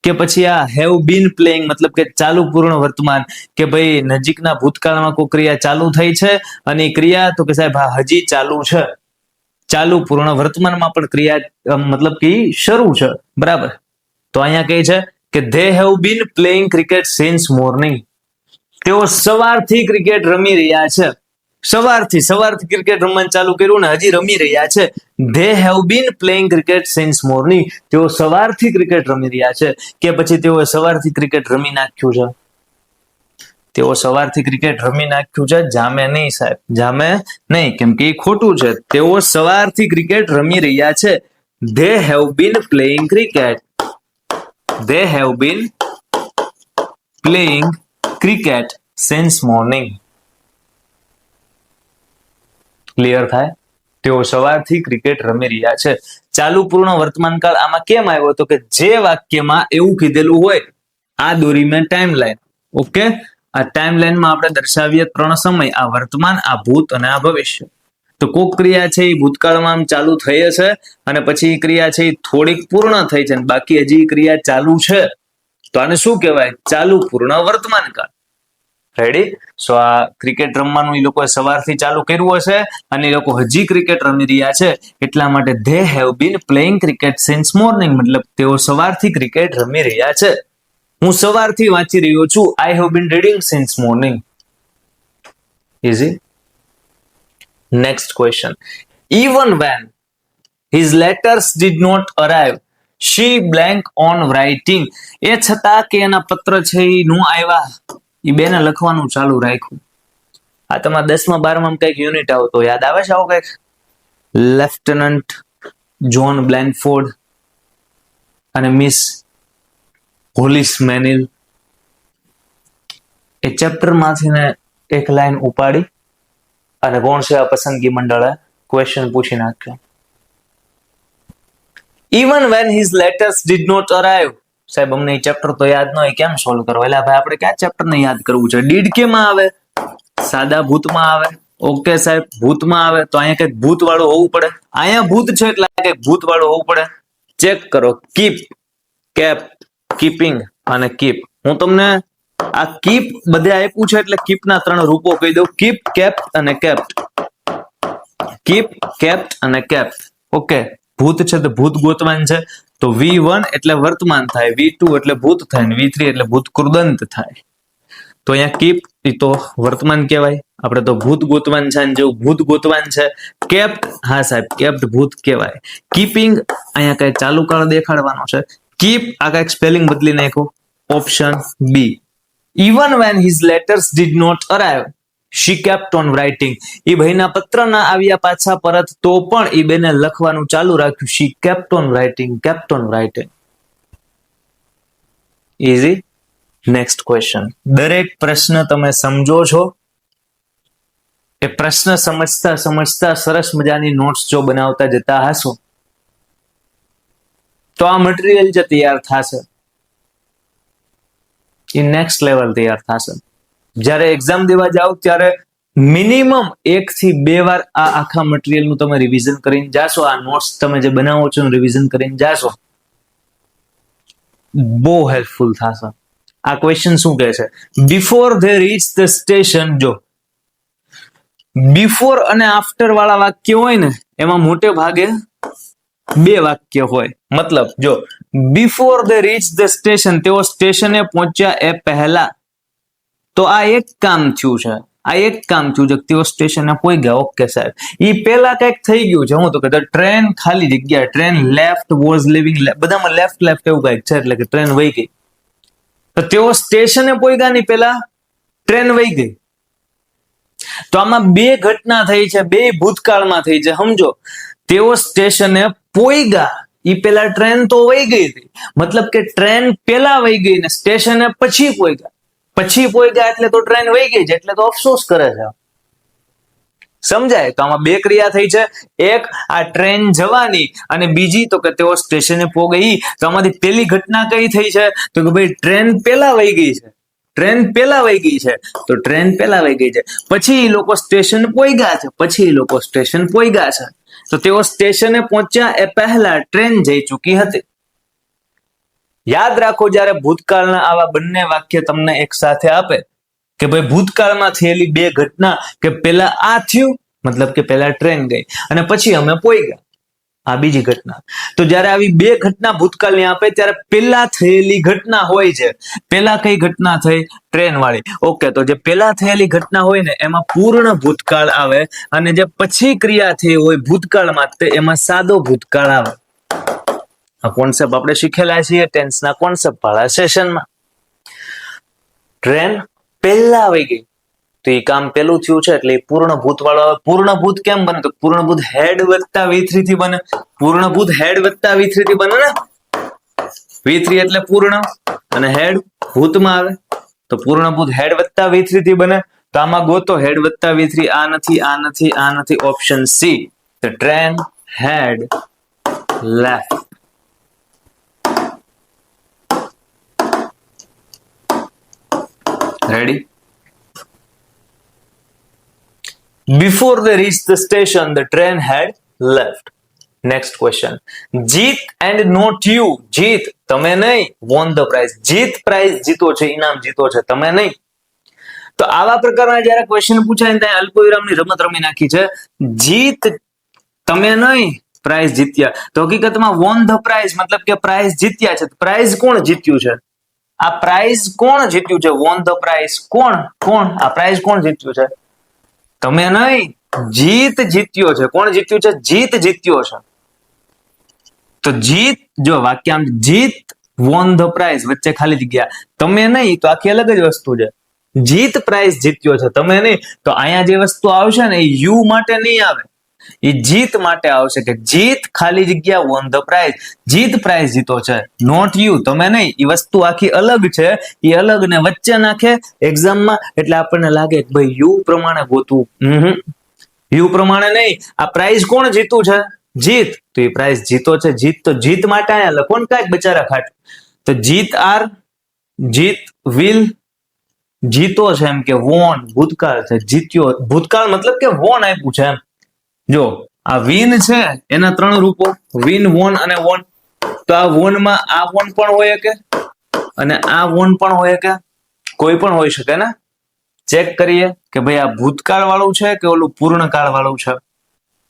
કે પછી આ હેવ બીન પ્લેઇંગ મતલબ કે ચાલુ પૂર્ણ વર્તમાન, કે ભાઈ નજીકના ભૂતકાળમાં કોઈ ક્રિયા ચાલુ થઈ છે અને એ ક્રિયા તો કે સાહેબ હજી ચાલુ છે. ચાલુ પૂર્ણ વર્તમાનમાં પણ ક્રિયા મતલબ કે શરૂ છે. બરાબર? તો અહીંયા કહે છે કે they have been playing cricket since morning, તેઓ સવારથી ક્રિકેટ રમી રહ્યા છે. સવારથી ક્રિકેટ રમવાનું ચાલુ કર્યું ને હજી રમી રહ્યા છે. they have been playing cricket since morning, તેઓ સવારથી ક્રિકેટ રમી રહ્યા છે. કે પછી તેઓ સવારથી ક્રિકેટ રમી નાખ્યું છે? તેઓ સવારથી ક્રિકેટ રમી નાખ્યું છે. જામે નહીં સાહેબ, જામે નહીં, કેમ કે એ ખોટું છે. તેઓ સવારથી ક્રિકેટ રમી રહ્યા છે. they have been playing cricket, they have been playing cricket since morning. Clear થાય? તેઓ સવારથી ક્રિકેટ રમી રહ્યા છે. ચાલુ પૂર્ણ વર્તમાન કાળ આમાં કેમ આવ્યો? તો કે જે વાક્યમાં એવું કીધેલું હોય, આ દોરી મેં ટાઈમ લાઈન. ઓકે, આ ટાઈમ લાઈનમાં આપણે દર્શાવીએ 3 સમય, આ વર્તમાન, આ ભૂત અને આ ભવિષ્ય. તો કોક ક્રિયા છે એ ભૂતકાળમાં આમ ચાલુ થઈ છે અને પછી ક્રિયા છે એ થોડીક પૂર્ણ થઈ છે, બાકી હજી ક્રિયા ચાલુ છે. તો આને શું કહેવાય? ચાલુ પૂર્ણ વર્તમાન કાળ. રેડી? સો આ ક્રિકેટ રમવાનું એ લોકોએ સવારથી ચાલુ કર્યું હશે અને એ લોકો હજી ક્રિકેટ રમી રહ્યા છે, એટલા માટે they have been playing cricket since morning મતલબ તેઓ સવારથી ક્રિકેટ રમી રહ્યા છે. હું સવારથી વાંચી રહ્યો છું. I have been reading since morning. Easy. Next question. Even when his letters did not arrive, she blank on writing. એ છતાં કે એના પત્ર છે એ નું આવ્યા, એ બેને લખવાનું ચાલુ રાખ્યું. આ તમારા 10મા 12મા કઈક યુનિટ આવતો યાદ આવે છે આવો કઈક? લેફ્ટનન્ટ જ્હોન બ્લેન્કફોર્ડ અને મિસ હોલિસ મેનિલ. એ ચેપ્ટર માંથી ને એક લાઈન ઉપાડી અને કોણ છે આ પસંદગી મંડળે ક્વેશ્ચન પૂછી નાખ્યો. Even when his letters did not arrive. સાહેબ અમને એ ચેપ્ટર તો યાદ ન હોય, કેમ સોલ્વ કરો? એટલે ભાઈ આપણે કયા ચેપ્ટર ને યાદ કરવું છે? ડીડ કેમ આવે? સાદા ભૂતમાં આવે. ઓકે સાહેબ, ભૂતમાં આવે તો અહીંયા કઈક ભૂત વાળું હોવું પડે. અહીંયા ભૂત છે એટલે કઈક ભૂત વાળું હોવું પડે. ચેક કરો, કીપ, કેપ, કીપિંગ અને કીપ. હું તમને આ કીપ બધે આપ્યું છે એટલે કીપના 3 રૂપો કહી દઉં. કીપ, કેપ્ટ અને કેપ્ટ. કીપ, કેપ્ટ અને કેપ્ટ. ઓકે, ભૂત છે તો ભૂત ગોતવાન છે, તો V1 એટલે વર્તમાન થાય, V2 એટલે ભૂત થાય, V3 એટલે ભૂત કૃદંત થાય. તો અહીંયા કીપ એ તો વર્તમાન કહેવાય. આપણે તો ભૂત ગોતવાન છે, જેવું ભૂત ગોતવાન છે. કેપ્ટ, હા સાહેબ, કેપ્ટ ભૂત કહેવાય. કીપિંગ અહીંયા કઈ ચાલુ કાળ દેખાડવાનો છે. કીપ આ કઈક સ્પેલિંગ બદલી નાખો. Option B. Even when his letters did not arrive, she kept on writing. એ ભાઈના પત્ર ના આવ્યા પાછા પરત તો પણ એ બેને લખવાનું ચાલુ રાખ્યું. She kept on writing, kept on writing. Easy. Next question. દરેક પ્રશ્ન તમે સમજો છો? એ પ્રશ્ન સમજતા સમજતા સરસ મજાની નોટ્સ જો બનાવતા જતા હશો તો આ મટીરિયલ જે તૈયાર થશે એ નેક્સ્ટ લેવલ તૈયાર થશે. જ્યારે એક્ઝામ દેવા જાઓ ત્યારે મિનિમમ 1 થી 2 વાર આ આખા મટીરિયલનું તમે રિવિઝન કરીને જાશો. આ નોટ્સ તમે જે બનાવો છો રિવિઝન કરીને જાશો, બહુ હેલ્પફુલ થશે. આ ક્વેશ્ચન શું કહે છે? Before they reach the station. જો બિફોર અને આફ્ટર વાળા વાક્ય હોય ને એમાં મોટે ભાગે 2 વાક્ય હોય. મતલબ જો before they reach the station, તેઓ સ્ટેશને પહોંચ્યા એ પહેલા, તો આ એક કામ થયું છે. આ એક કામ થયું છે, તેઓ સ્ટેશને પહોંચ્યા. ઓકે સાહેબ, એ પેલા કઈક થઈ ગયું છે. હું તો કહેતો ટ્રેન ખાલી જગ્યા, ટ્રેન લેફ્ટ, વોઝ લિવિંગ, બધામાં લેફ્ટ લેફ્ટ એવું કઈક છે, એટલે કે ટ્રેન વહી ગઈ. તો તેઓ સ્ટેશને પહોંચ્યા ની પેલા ટ્રેન વહી ગઈ. તો આમાં 2 ઘટના થઈ છે, 2 ભૂતકાળમાં થઈ છે. સમજો, તેઓ સ્ટેશને પહોંચ્યા ઈ પેલા ટ્રેન તો વહી ગઈ હતી. મતલબ કે ટ્રેન પેલા વહી ગઈ ને સ્ટેશને પછી પહોંચ્યા. પછી પહોંચ્યા એટલે તો ટ્રેન વહી ગઈ છે, એટલે તો અફસોસ કરે છે. સમજાય? તો આમાં 2 ક્રિયા થઈ છે. એક આ ટ્રેન જવાની અને બીજી તો કે તેઓ સ્ટેશને પહોંચી. તો આમાંથી પેલી ઘટના કઈ થઈ છે? તો કે ભાઈ ટ્રેન પેલા વહી ગઈ છે. ટ્રેન પેલા વહી ગઈ છે, તો ટ્રેન પેલા વહી ગઈ છે. પછી એ લોકો સ્ટેશન પહોંચ્યા છે. પછી એ લોકો સ્ટેશન પહોંચ્યા છે. તો તેઓ સ્ટેશને પહોંચ્યા એ પહેલા ટ્રેન જઈ ચૂકી હતી. યાદ રાખો, જ્યારે ભૂતકાળના આવા બંને વાક્ય તમને એક સાથે આપે કે ભાઈ ભૂતકાળમાં થયેલી 2 ઘટના, કે પેલા આ થયું, મતલબ કે પેલા ટ્રેન ગઈ અને પછી અમે પહોંચ્યા, આ બીજી ઘટના. તો જ્યારે આવી 2 ઘટના ભૂતકાળની આપે ત્યારે પેલા થયેલી ઘટના હોય છે. પેલા કઈ ઘટના થઈ? ટ્રેન વાળી. ઓકે, તો જે પેલા થયેલી ઘટના હોય ને એમાં પૂર્ણ ભૂતકાળ આવે અને જે પછી ક્રિયા થઈ હોય ભૂતકાળમાં એમાં સાદો ભૂતકાળ આવે. આ કોન્સેપ્ટ આપણે શીખેલા છીએ ટેન્સના કોન્સેપ્ટ વાળા સેશનમાં. ટ્રેન પહેલા આવી ગઈ તો એ કામ પેલું થયું છે એટલે પૂર્ણ ભૂત વાળો. પૂર્ણ ભૂત કેમ બને? તો પૂર્ણ ભૂત હેડ વત્તા V3 થી બને. પૂર્ણ ભૂત હેડ વત્તા V3 થી બને ને. V3 એટલે પૂર્ણ અને હેડ ભૂતમાં આવે, તો પૂર્ણ ભૂત હેડ વત્તા V3 થી બને. તો આમાં ગોતો હેડ વત્તા V3. આ નથી, આ નથી, આ નથી. Option C. The train had left. Ready? Before they reached the station, the train had left. Next question. Jeet and not you. Jeet, તમે નહીં. Won the prize. જીત પ્રાઇઝ જીતો છે, ઇનામ જીતો છે, તમે નહીં. તો આવા પ્રકારના જ્યારે ક્વેશ્ચન પૂછાય ને ત્યાં અલ્પવિરામની રમત રમી નાખી છે. જીત તમે નહીં, પ્રાઇઝ જીત્યા. તો હકીકતમાં વોન ધ પ્રાઇઝ મતલબ કે પ્રાઇઝ જીત્યા છે. પ્રાઇઝ કોણ જીત્યું છે? આ પ્રાઇઝ કોણ જીત્યું છે? વોન ધ પ્રાઇઝ કોણ? આ પ્રાઇઝ કોણ જીત્યું છે? તમે નહીં, જીત જીત્યો છે. કોણ જીત્યું છે? જીત જીત્યો છે. તો જીત, જો વાક્ય આમ જીત વોન ધ પ્રાઇઝ, વચ્ચે ખાલી જગ્યા. તમે નહીં તો આખી અલગ જ વસ્તુ છે. જીત પ્રાઇઝ જીત્યો છે, તમે નહીં. તો અહીંયા જે વસ્તુ આવશે ને એ યુ માટે નહીં આવે, એ જીત માટે આવશે. કે જીત ખાલી જગ્યા won the prize, Jeet prize જીતો છે. નોટ યુ, તમે નહીં. એ વસ્તુ આખી અલગ છે, એ અલગ ને વચ્ચે નાખે એક્ઝામમાં એટલે આપણને લાગે કે ભાઈ યુ પ્રમાણે ગોતું. યુ પ્રમાણે નહીં. આ પ્રાઇઝ કોણ જીતું છે? જીત. તો એ પ્રાઇઝ જીતો છે. જીત તો જીત માટે આયા લખો ને કાંઈક બચારા ખાટ. તો જીત આર, જીત વિલ, જીતો છે એમ કે વોન ભૂતકાળ છે, જીત્યો ભૂતકાળ મતલબ કે વોન આપ્યું છે એમ. જો આ વિન છે એના 3 રૂપો, વિન, વોન અને વોન. તો આ વોન માં આ વોન પણ હોય કે અને આ વોન પણ હોય કે, કોઈ પણ હોઈ શકે ને. ચેક કરીએ કે ભાઈ આ ભૂતકાળ વાળું છે કે ઓલું પૂર્ણકાળ વાળું છે.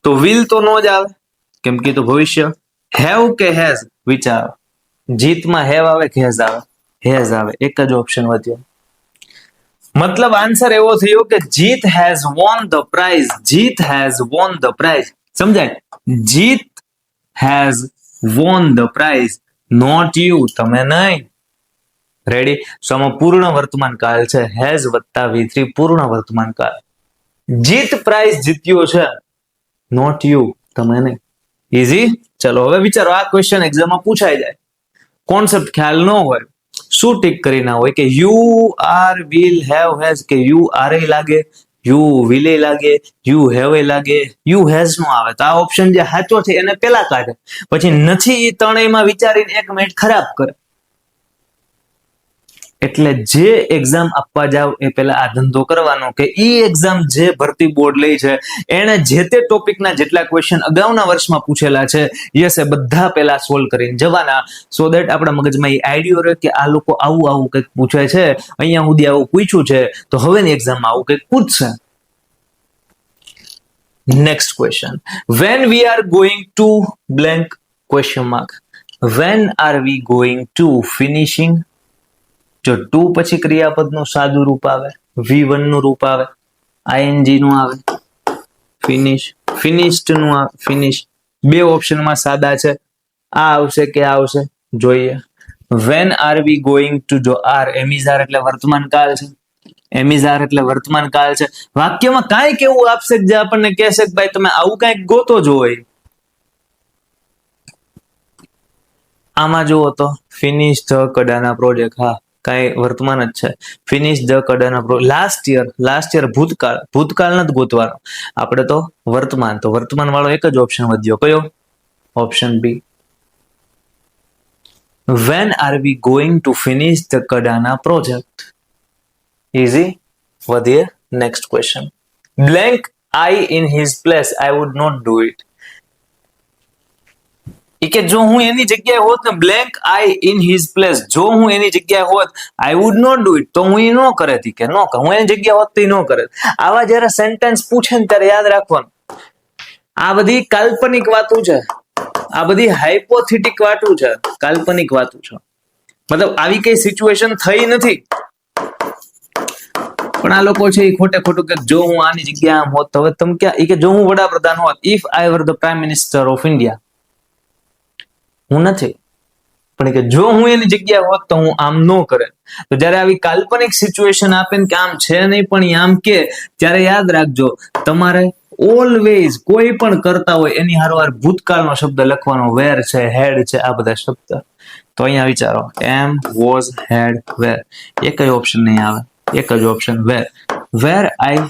તો વિલ તો નો જ આવે કેમ કે તો ભવિષ્ય. હેવ કે હેઝ વિચારો, જીતમાં હેવ આવે કે હેઝ આવે? હેઝ આવે. એક જ ઓપ્શન વધ્યો. મતલબ આન્સર એવો થયો કે Jeet has won the prize. Jeet has won the prize. સમજાય? Jeet has won the prize, not you, તમે નહીં. રેડી? સો આમાં પૂર્ણ વર્તમાન કાળ છે. હેઝ વત્તા V3 પૂર્ણ વર્તમાન કાળ. જીત પ્રાઇઝ જીત્યો છે, નોટ યુ, તમે નહીં. ઈઝી. ચલો હવે વિચારો, આ ક્વેશ્ચન એક્ઝામમાં પૂછાઈ જાય, કોન્સેપ્ટ ખ્યાલ ન હોય, શું ટીક કરી ના હોય કે you are will have has, કે યુ આર એ લાગે, યુ વિલ એ લાગે, યુ હેવ એ લાગે, યુ હેઝ નો આવે. તો આ ઓપ્શન જે સાચો છે એને પેલા કાઢે, પછી નથી એ ત્રણેયમાં વિચારીને 1 મિનિટ ખરાબ કરે. એટલે જે એક્ઝામ આપવા જાવ એ પેલા આ ધંધો કરવાનો કે ઈ એક્ઝામ જે ભરતી બોર્ડ લે છે એને જે તે ટોપિકના જેટલા ક્વેશ્ચન અગાઉના વર્ષમાં પૂછેલા છે યસ એ બધા પેલા સોલ્વ કરીને જવાના, સો દેટ આપણા મગજમાં એ આઈડિયો રહે કે આ લોકો આવું આવું કંઈક પૂછે છે, અહીંયા સુધી આવું પૂછ્યું છે તો હવેની એક્ઝામમાં આવું કંઈક પૂછશે. Next question, when we are going to blank question mark, when are we going to finishing. જો ટુ પછી ક્રિયાપદનું સાદું રૂપ આવે, V1 નું રૂપ આવે, ING નું આવે, ફિનિશ, ફિનિશ્ડ નું આવે, ફિનિશ. બે ઓપ્શનમાં સાદા છે, આ આવશે કે આ આવશે જોઈએ. when are we going to, જો આર એમિઝાર એટલે વર્તમાન કાળ છે, એમિઝાર એટલે વર્તમાન કાળ છે. વાક્યમાં કાંઈક એવું આપશે જે આપણને કહેશે કે ભાઈ તમે આવું કાંઈક ગોતો જો હોય. આમાં જુઓ તો ફિનિશ ધ કડાના પ્રોજેક્ટ, હા કાંઈ વર્તમાન જ છે. Finish the Kadana project, last year ભૂતકાળ, ભૂતકાળ નથી ગોતવાનો આપણે તો વર્તમાન. તો વર્તમાન વાળો એક જ ઓપ્શન વધ્યો, કયો? Option B. when are we going to finish the Kadana project. Easy. વધીએ next question, blank I in his place I would not do it. કે જો હું એની જગ્યાએ હોત ને, blank I in his place, જો હું એની જગ્યાએ હોત, I would not do it, તો હું એ નો કરે, કે નો કરે, હું એની જગ્યાએ હોત તો એ નો કરે. આવા જયારે સેન્ટેન્સ પૂછે ને ત્યારે યાદ રાખવાનું આ બધી કાલ્પનિક વાતું છે, આ બધી હાઇપોથેટિક વાતું છે, કાલ્પનિક વાતું છે. મતલબ આવી કઈ સિચ્યુએશન થઈ નથી, પણ આ લોકો છે એ ખોટે ખોટું કે જો હું આની જગ્યાએ આમ હોત તો હવે તમે ક્યાં, કે જો હું વડાપ્રધાન હોત, if I were the prime minister of India, હું નથી, પણ કે જો હું એની જગ્યાએ હોત તો હું આમ નો કરે. તો જયારે આવી કાલ્પનિક સિચ્યુએશન આપે ને કે આમ છે નહીં પણ આમ કે, ત્યારે યાદ રાખજો તમારે ઓલવેઝ કોઈ પણ કરતા હોય એની હારોહાર ભૂતકાળનો શબ્દ લખવાનો, વેર છે, હેડ છે, આ બધા શબ્દ. તો અહીંયા વિચારો, એમ, વોઝ, હેડ, વેર, એક જ ઓપ્શન નહીં આવે, એક જ ઓપ્શન વેર. વેર આઈ,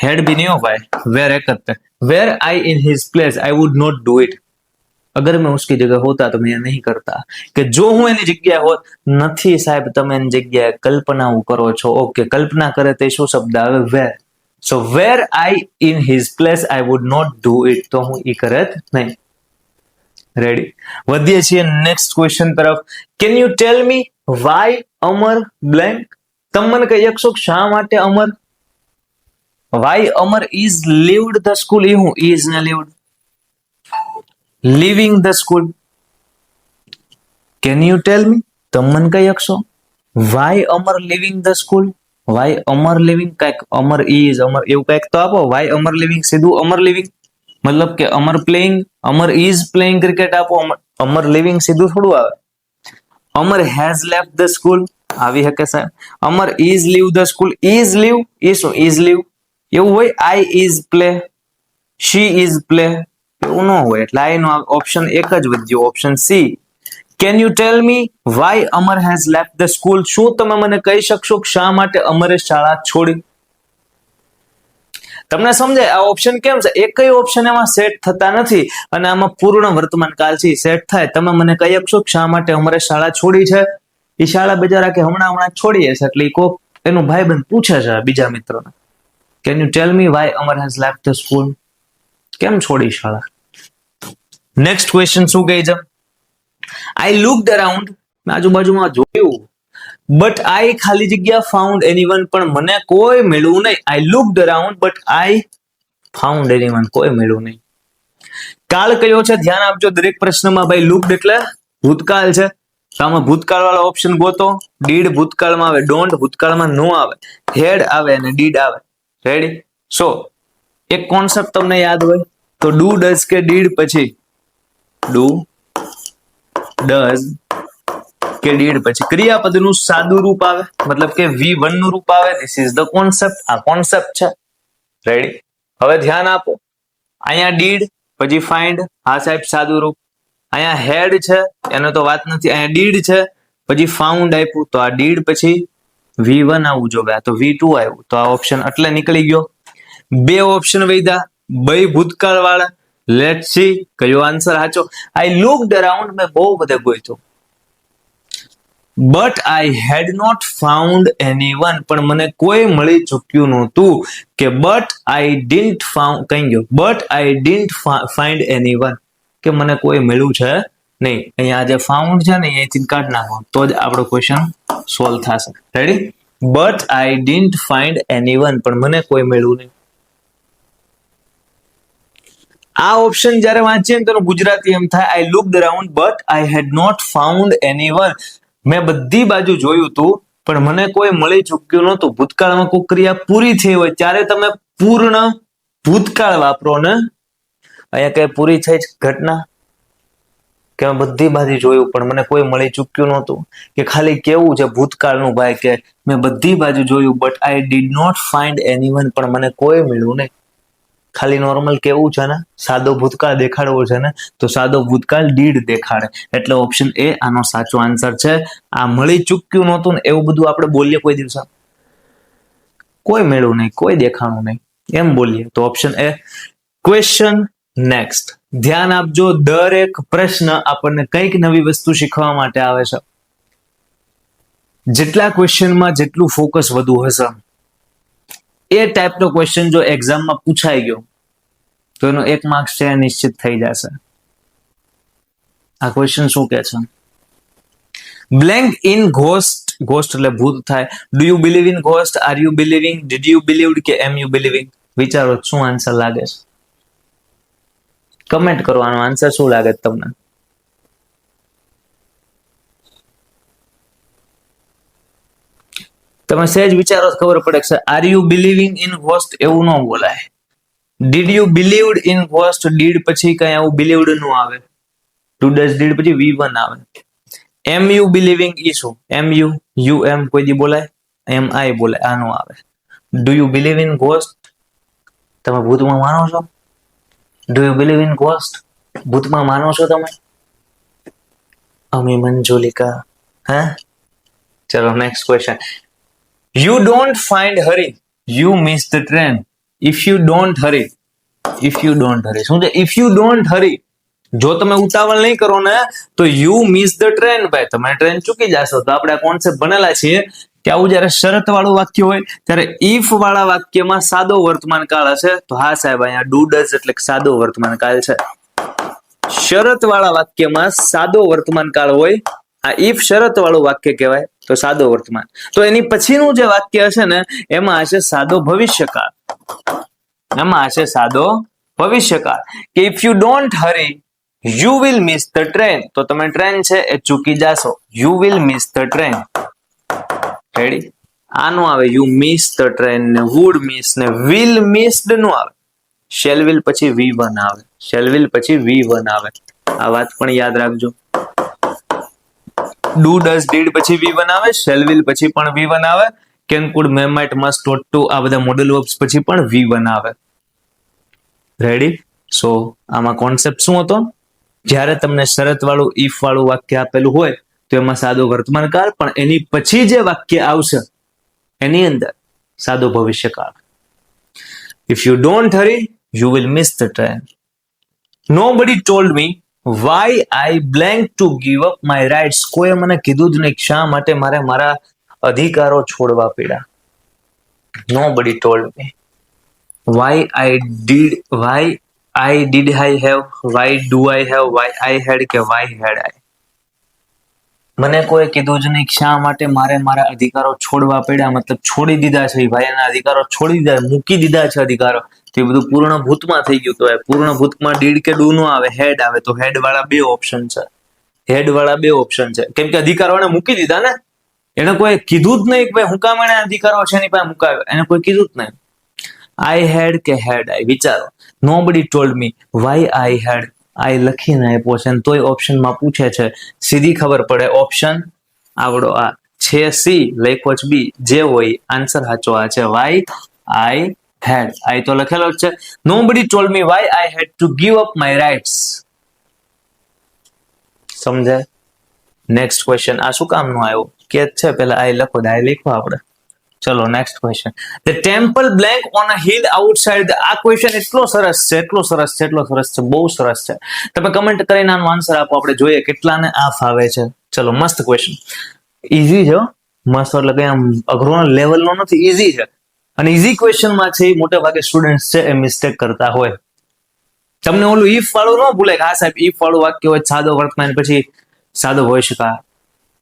હેડ બી નહીં હો ભાઈ, વેર એક જ. Where I in his place I would not do it. अगर मैं उसकी जगह होता तो मैं नहीं करता. કે જો હું એની જગ્યાએ હોત, નથી સાહેબ તમે એની જગ્યાએ કલ્પનાઓ કરો છો. ઓકે, કલ્પના કરે તે શું શબ્દ આવે? Where. So where I in his place I would not do it, તો હું ઈ કરત નહીં. રેડી. વધીએ છીએ નેક્સ્ટ ક્વેશ્ચન તરફ. Can you tell me why Amar blank. તમે મને કહી શકશો શા માટે Amar? Why Amar is leaved the school. એ હું ઇઝ ને leaved, leaving the school. Can you tell me, તમે મને કહી શકશો why Amar living the school. Why Amar living, કઈક અમર ઇઝ, અમર એવું કઈક તો આપો. વાય અમર લિવિંગ, સીધું અમર લિવિંગ, મતલબ કે Amar playing, Amar is playing cricket આપો. અમર લિવિંગ સીધું થોડું આવે. Amar has left the school આવી શકે સાહેબ. Amar is leave the school, is leave, એ શું ઇઝ લીવ એવું હોય? I is play, she is play એવું ન હોય, એટલે આઈ નો ઓપ્શન એક જ વધ્યો, option C. Can you tell me why Amar has left the school. શું તમે મને કહી શકશો શા માટે અમરે શાળા છોડી? તમને સમજાય આ ઓપ્શન કેમ છે? એકય ઓપ્શન એમાં સેટ થતા નથી અને આમાં પૂર્ણ વર્તમાન કાળ છે સેટ થાય. તમે મને કહી શકશો શા માટે અમરે શાળા છોડી છે? એ શાળા બિચારા કે હમણાં છોડીએ છે એટલે કોક એનો ભાઈબંધ પૂછે છે બીજા મિત્રોને, can you tell me why Amar has left the school? કેમ છોડી શાળા? નેક્સ્ટ ક્વેશ્ચન શું કહે છે? આઈ લુકડ અરાઉન્ડ, આજુબાજુમાં જોયું, બટ આઈ ખાલી જગ્યા ફાઉન્ડ એનીવન, પણ મને કોઈ મળ્યું નહીં. I looked around but I found anyone, કોઈ મળ્યું નહીં. કાળ કયો છે? ધ્યાન આપજો દરેક પ્રશ્નમાં. ભાઈ લુકડ એટલે ભૂતકાળ છે, તો આમાં ભૂતકાળ વાળા ઓપ્શન ગોતો. ડીડ ભૂતકાળમાં આવે, ડોન્ટ ભૂતકાળમાં નો આવે, હેડ આવે અને ડીડ આવે. રેડી? સો એક કોન્સેપ્ટ તમને યાદ હોય તો ડુ ડઝ કે ડીડ પછી ડુ ડઝ કે ડીડ પછી ક્રિયાપદનું સાદું રૂપ આવે, મતલબ કે V1 નું રૂપ આવે. This is the concept. આ કોન્સેપ્ટ છે. રેડી? હવે ધ્યાન આપો. અહીંયા ડીડ પછી ફાઇન્ડ, હા સાહેબ સાદું રૂપ. અહીંયા હેડ છે, એનો તો વાત નથી. અહીંયા ડીડ છે પછી ફાઉન્ડ આપ્યું, તો આ ડીડ પછી V1 આવવું જોઈએ, તો V2 આવ્યું, તો આ ઓપ્શન એટલે નીકળી ગયો. બે ઓપ્શન વધ્યા, બે ભૂતકાળ વાળા. લેટ્સ સી કયો આન્સર સાચો. આઈ લુકડ અરાઉન્ડ, મેં બહુ બધે ગોત્યું, but I had not found anyone, પણ મને કોઈ મળી ચૂક્યું નહોતું. કે બટ આઈ ડિડન્ટ ફાઉન્ડ, કઈ ગયો, but I didn't find anyone, કે મને કોઈ મળ્યું છે નહીં. અહીંયા જે ફાઉન્ડ છે ને અહીંથી કાઢ નાખો તો જ આપણો ક્વેશ્ચન સોલ્વ થશે. Ready? But I didn't find anyone, પણ મને કોઈ મળ્યું નહીં. આ ઓપ્શન જ્યારે વાંચીએ ને તો ગુજરાતી એમ થાય, I looked around but I had not found anyone. મેં બધી બાજુ જોયું હતું પણ મને કોઈ મળી ચૂક્યું નહોતું. ભૂતકાળમાં કોઈ ક્રિયા પૂરી થઈ હોય ત્યારે તમે પૂર્ણ ભૂતકાળ વાપરો ને. અહીંયા કઈ પૂરી થઈ ઘટના કે બધી બાજુ જોયું પણ મને કોઈ મળી ચૂક્યું નહોતું, કે ખાલી કેવું છે ભૂતકાળનું ભાઈ કે મેં બધી બાજુ જોયું but I did not find anyone, પણ મને કોઈ મળ્યું નહીં. ખાલી નોર્મલ કેવું છે ને, સાદો ભૂતકાળ દેખાડવો છે ને, તો સાદો ભૂતકાળ ડીડ દેખાડે. એટલે ઓપ્શન એ આનો સાચો આન્સર છે. આ મળી ચૂક્યું નહોતું ને એવું બધું આપણે બોલીએ કોઈ દિવસ, કોઈ મેળવું નહીં, કોઈ દેખાણું નહીં, એમ બોલીએ તો ઓપ્શન એ. Question next. ધ્યાન આપજો, દરેક પ્રશ્ન આપણને કંઈક નવી વસ્તુ શીખવા માટે આવે છે. જેટલા ક્વેશ્ચનમાં જેટલું ફોકસ વધુ હશે, એ ટાઈપનો ક્વેશ્ચન જો એક્ઝામમાં પૂછાઈ ગયો તો એનો 1 માર્ક્સ છે નિશ્ચિત થઈ જશે. આ ક્વેશ્ચન શું કે છે? બ્લેન્ક ઇન ઘોસ્ટ, ઘોસ્ટ એટલે ભૂત થાય. Do you believe in ghost? Are you believing? Did you believed કે એમ યુ બિલીવિંગ? વિચારો શું આન્સર લાગે છે. કમેન્ટ કરો આનો આન્સર શું લાગે તમને. તમે સહેજ વિચારો ખબર પડે છે. Are you believing in ghost એવું ન બોલાય. Did you believed in ghost, did પછી કઈ આવું બિલીવડ નું આવે. ટુ ડઝ ડીડ પછી V1 આવે. એમ યુ બિલીવિંગ ઈ શું? એમ યુ યુ એમ કોઈ દી બોલાય? એમ આઈ બોલાય, આ નો આવે. Do you believe in ghost? તમે ભૂતમાં માનો છો? Do you believe in ghost? ભૂતમાં માનો છો તમે? અમી મંજુલિકા. હે? ચલો next question. You don't find hurry, you miss the train. If you don't hurry, if you don't hurry. શું છે? If you don't hurry, જો તમે ઉતાવળ નહીં કરો ને તો you miss the train, ભાઈ તમે ટ્રેન ચૂકી જશો. તો આપણે આ કોન્સેપ્ટ ભણેલા છીએ કે આવું જ્યારે શરત વાળું વાક્ય હોય ત્યારે if વાળા વાક્યમાં સાદો વર્તમાન કાળ હશે. તો હા સાહેબ અહીંયા do does એટલે સાદો વર્તમાન કાળ છે. શરત વાળા વાક્યમાં સાદો વર્તમાન કાળ હોય, આ if શરત વાળું વાક્ય કહેવાય તો સાદો વર્તમાન. તો એની પછીનું જે વાક્ય હશે ને એમાં હશે સાદો ભવિષ્યકાળ. એમાં હશે સાદો ભવિષ્યકાળ કે if you don't hurry you will miss the train. તો તમે ટ્રેન છે એ ચૂકી જાશો. You will miss the train. Ready? આનું આવે you miss the train ને would miss ને will missed નું આવે. shall will પછી V1 આવે. shall will પછી V1 આવે. આ વાત પણ યાદ રાખજો. do does did પછી V1 આવે. shall will પછી પણ V1 આવે. can could may might must ought to આ બધા મોડલ વર્બ્સ પછી પણ V1 આવે. રેડી? સો આમાં કોન્સેપ્ટ શું હતો? જ્યારે તમને શરત વાળું if વાળું વાક્ય આપેલું હોય તો એમાં સાદો વર્તમાન કાળ, પણ એની પછી જે વાક્ય આવશે એની અંદર સાદો ભવિષ્યકાળ. If you don't hurry you will miss the train. Nobody told me why I blank to give up my rights. કોઈ મને કીધું જ નહીં શા માટે મારે મારા અધિકારો છોડવા પડ્યા. Nobody told me. Why did I have, why do I have, why I had કે why had I. મને કોઈ કીધું જ નહીં શા માટે મારે મારા અધિકારો છોડવા પડ્યા, મતલબ છોડી દીધા છે ભાઈ, એના અધિકારો છોડી દીધા, મૂકી દીધા છે અધિકારો. તે બધું પૂર્ણ ભૂતમાં થઈ ગયું. તો પૂર્ણ ભૂતમાં ડીડ કે ડુ નો આવે, હેડ આવે. તો હેડ વાળા બે ઓપ્શન છે, કેમ કે અધિકારો એને મૂકી દીધા ને. એને કોઈ કીધું જ નહીં કે ભાઈ હું કામ એને અધિકારો છે એની પાસે મુકાવ્યા, એને કોઈ કીધું જ નહીં. આઈ હેડ કે હેડ આઈ, વિચારો. Nobody told me why I હેડ. આઈ લખીને આપ્યો છે તોય ઓપ્શનમાં પૂછે છે, સીધી ખબર પડે ઓપ્શન આવડો આ છે સી, લખ્યો છે બી, જે હોય આન્સર સાચો આ છે વાય આઈ હેડ. આઈ તો લખેલો જ છે. Nobody told me why I had to give up my rights. સમજાય? નેક્સ્ટ ક્વેશ્ચન આ શું કામ નો આવ્યો કે છે, પેલા આઈ લખો, આઈ લખો આપણે. ચલો next question. The temple blank on a hill outside. આ ક્વેશ્ચન એટલો સરસ છે, બહુ સરસ છે. તમે કમેન્ટ કરીને આનો આન્સર આપો, આપણે જોઈએ કેટલાને આ ફાવે છે. ચલો મસ્ત ક્વેશ્ચન, ઈઝી છે, મસ્ત એટલે કે આમ અઘરો લેવલનો નથી, ઈઝી છે. અને ઈઝી ક્વેશ્ચનમાં છે મોટા ભાગે સ્ટુડન્ટ છે એ મિસ્ટેક કરતા હોય. તમને ઓલું ઈફ વાળું ન ભૂલે કે હા સાહેબ ઈફ વાળું વાક્ય હોય સાદો વર્તમાન પછી સાદો ભવિષ્યકાળ.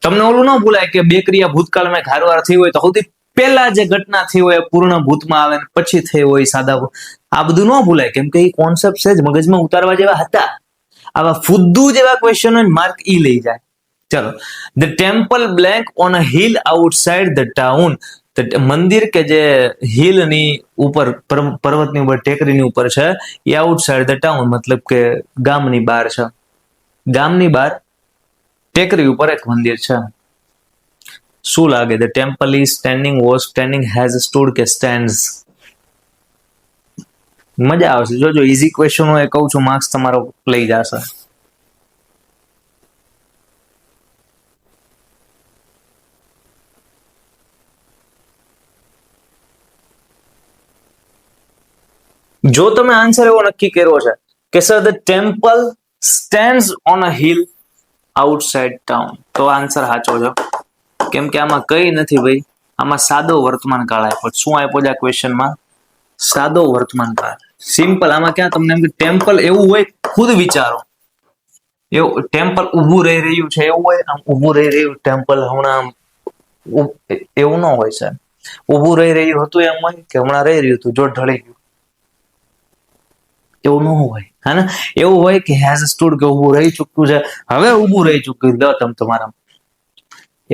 તમને ઓલું ન ભૂલાય કે બે ક્રિયા ભૂતકાળમાં ઘારવાર થઈ હોય તો સૌથી પહેલા જે ઘટના થઈ હોય પૂર્ણ ભૂતમાં આવે પછી થઈ હોય સાદા. આ બધું ન ભૂલાય કેમ કે એ કોન્સેપ્ટ છે જ મગજમાં ઉતારવા જેવા હતા. આવા ફુદ્દુ જેવા ક્વેશ્ચન હોય માર્ક ઈ લઈ જાય. ચલો, the temple blank on a hill outside the town. મંદિર કે જે હિલ ની ઉપર, પર્વતની ઉપર, ટેકરીની ઉપર છે, એ આઉટસાઇડ ધ ટાઉન મતલબ કે ગામની બહાર છે. ગામની બહાર ટેકરી ઉપર એક મંદિર છે. શું લાગે? The temple is standing, was standing, has stood કે સ્ટેન્ડ્સ? મજા આવશે જોજો. ઈઝી ક્વેશ્ચન હોય કહું છું માર્ક્સ તમારો લઈ જશે. જો તમે આન્સર એવો નક્કી કર્યો છે કે sir the temple stands on a hill outside town, તો આન્સર સાચો છે. કેમ કે આમાં કઈ નથી ભાઈ, આમાં સાદો વર્તમાન કાળ આપ્યો. શું આપ્યો છે આ ક્વેશ્ચનમાં? સાદો વર્તમાન કાળ. સિમ્પલ. આમાં ક્યાં તમને એમ કે ટેમ્પલ એવું હોય, ખુદ વિચારો. એવું ટેમ્પલ ઊભું રહી રહ્યું છે એવું હોય? આમ ઊભું રહી રહ્યું ટેમ્પલ હમણાં એવું ન હોય સાહેબ. ઊભું રહી રહ્યું હતું એમ હોય કે હમણાં રહી રહ્યું હતું જો ઢળી ગયું, એવું ન હોય. હા ને, એવું હોય કે હેઝ સ્ટૂડ કે ઊભું રહી ચૂક્યું છે, હવે ઊભું રહી ચૂક્યું લો તમ તમારા.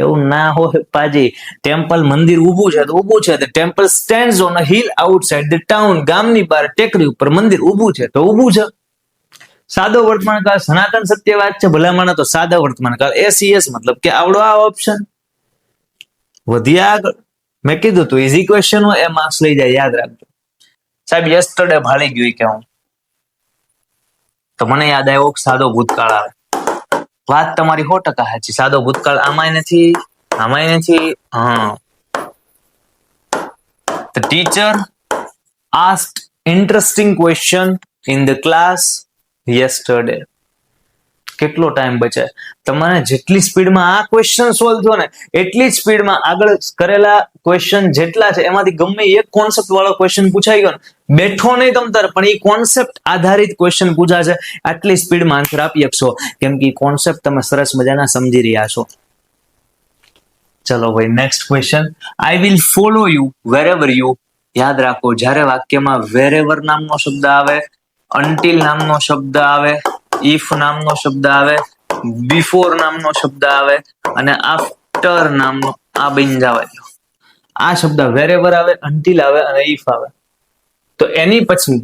એવું ના હોય પાજી. ટેમ્પલ મંદિર ઊભું છે તો ઊભું છે. The temple stands on a hill outside the town. ગામની બહાર ટેકરી ઉપર મંદિર ઊભું છે તો ઊભું છે. સાદો વર્તમાન કાળ સનાતન સત્યવાદ છે ભલામણ. તો સાદા વર્તમાન કાળ એસીએસ મતલબ કે આવડો આ ઓપ્શન. વધ્યા આગળ. મેં કીધું તું ઈઝી ક્વેશ્ચન હોય એ માર્ક્સ લઈ જાય, યાદ રાખજો. સાહેબ યસ્ટરડે ભાળી ગયું કે હું, તો મને યાદ આવ્યો સાદો ભૂતકાળ આવે. વાત તમારી 100% સાચી. સાદો ભૂતકાળ આમાંય નથી, આમાંય નથી. હા. The teacher asked interesting question in the class yesterday. કેટલો ટાઈમ બચે? તમારે જેટલી સ્પીડમાં આ ક્વેશ્ચન સોલ્વ થયો ને એટલી જ સ્પીડમાં આગળ કરેલા ક્વેશ્ચન જેટલા છે એમાંથી ગમે એક કોન્સેપ્ટ વાળો ક્વેશ્ચન પૂછાઈ ગયો ને, બેઠો નહીં તમ તારે પણ એ કોન્સેપ્ટ આધારિત ક્વેશ્ચન પૂછાશે, આટલી સ્પીડમાં આન્સર આપી શકશો કેમ કે કોન્સેપ્ટ તમે સરસ મજાના સમજી રહ્યા છો. ચલો ભાઈ next question. I will follow you વેરેવર you. યાદ રાખો જ્યારે વાક્યમાં વેરેવર નામનો શબ્દ આવે, અન્ટિલ નામનો શબ્દ આવે, ઇફ નામનો શબ્દ આવે, બિફોર નામનો શબ્દ આવે અને આફ્ટર નામનો, આ બની જવા દો. આ શબ્દ વેરેવર આવે, અન્ટિલ આવે અને ઇફ આવે તો એની પછી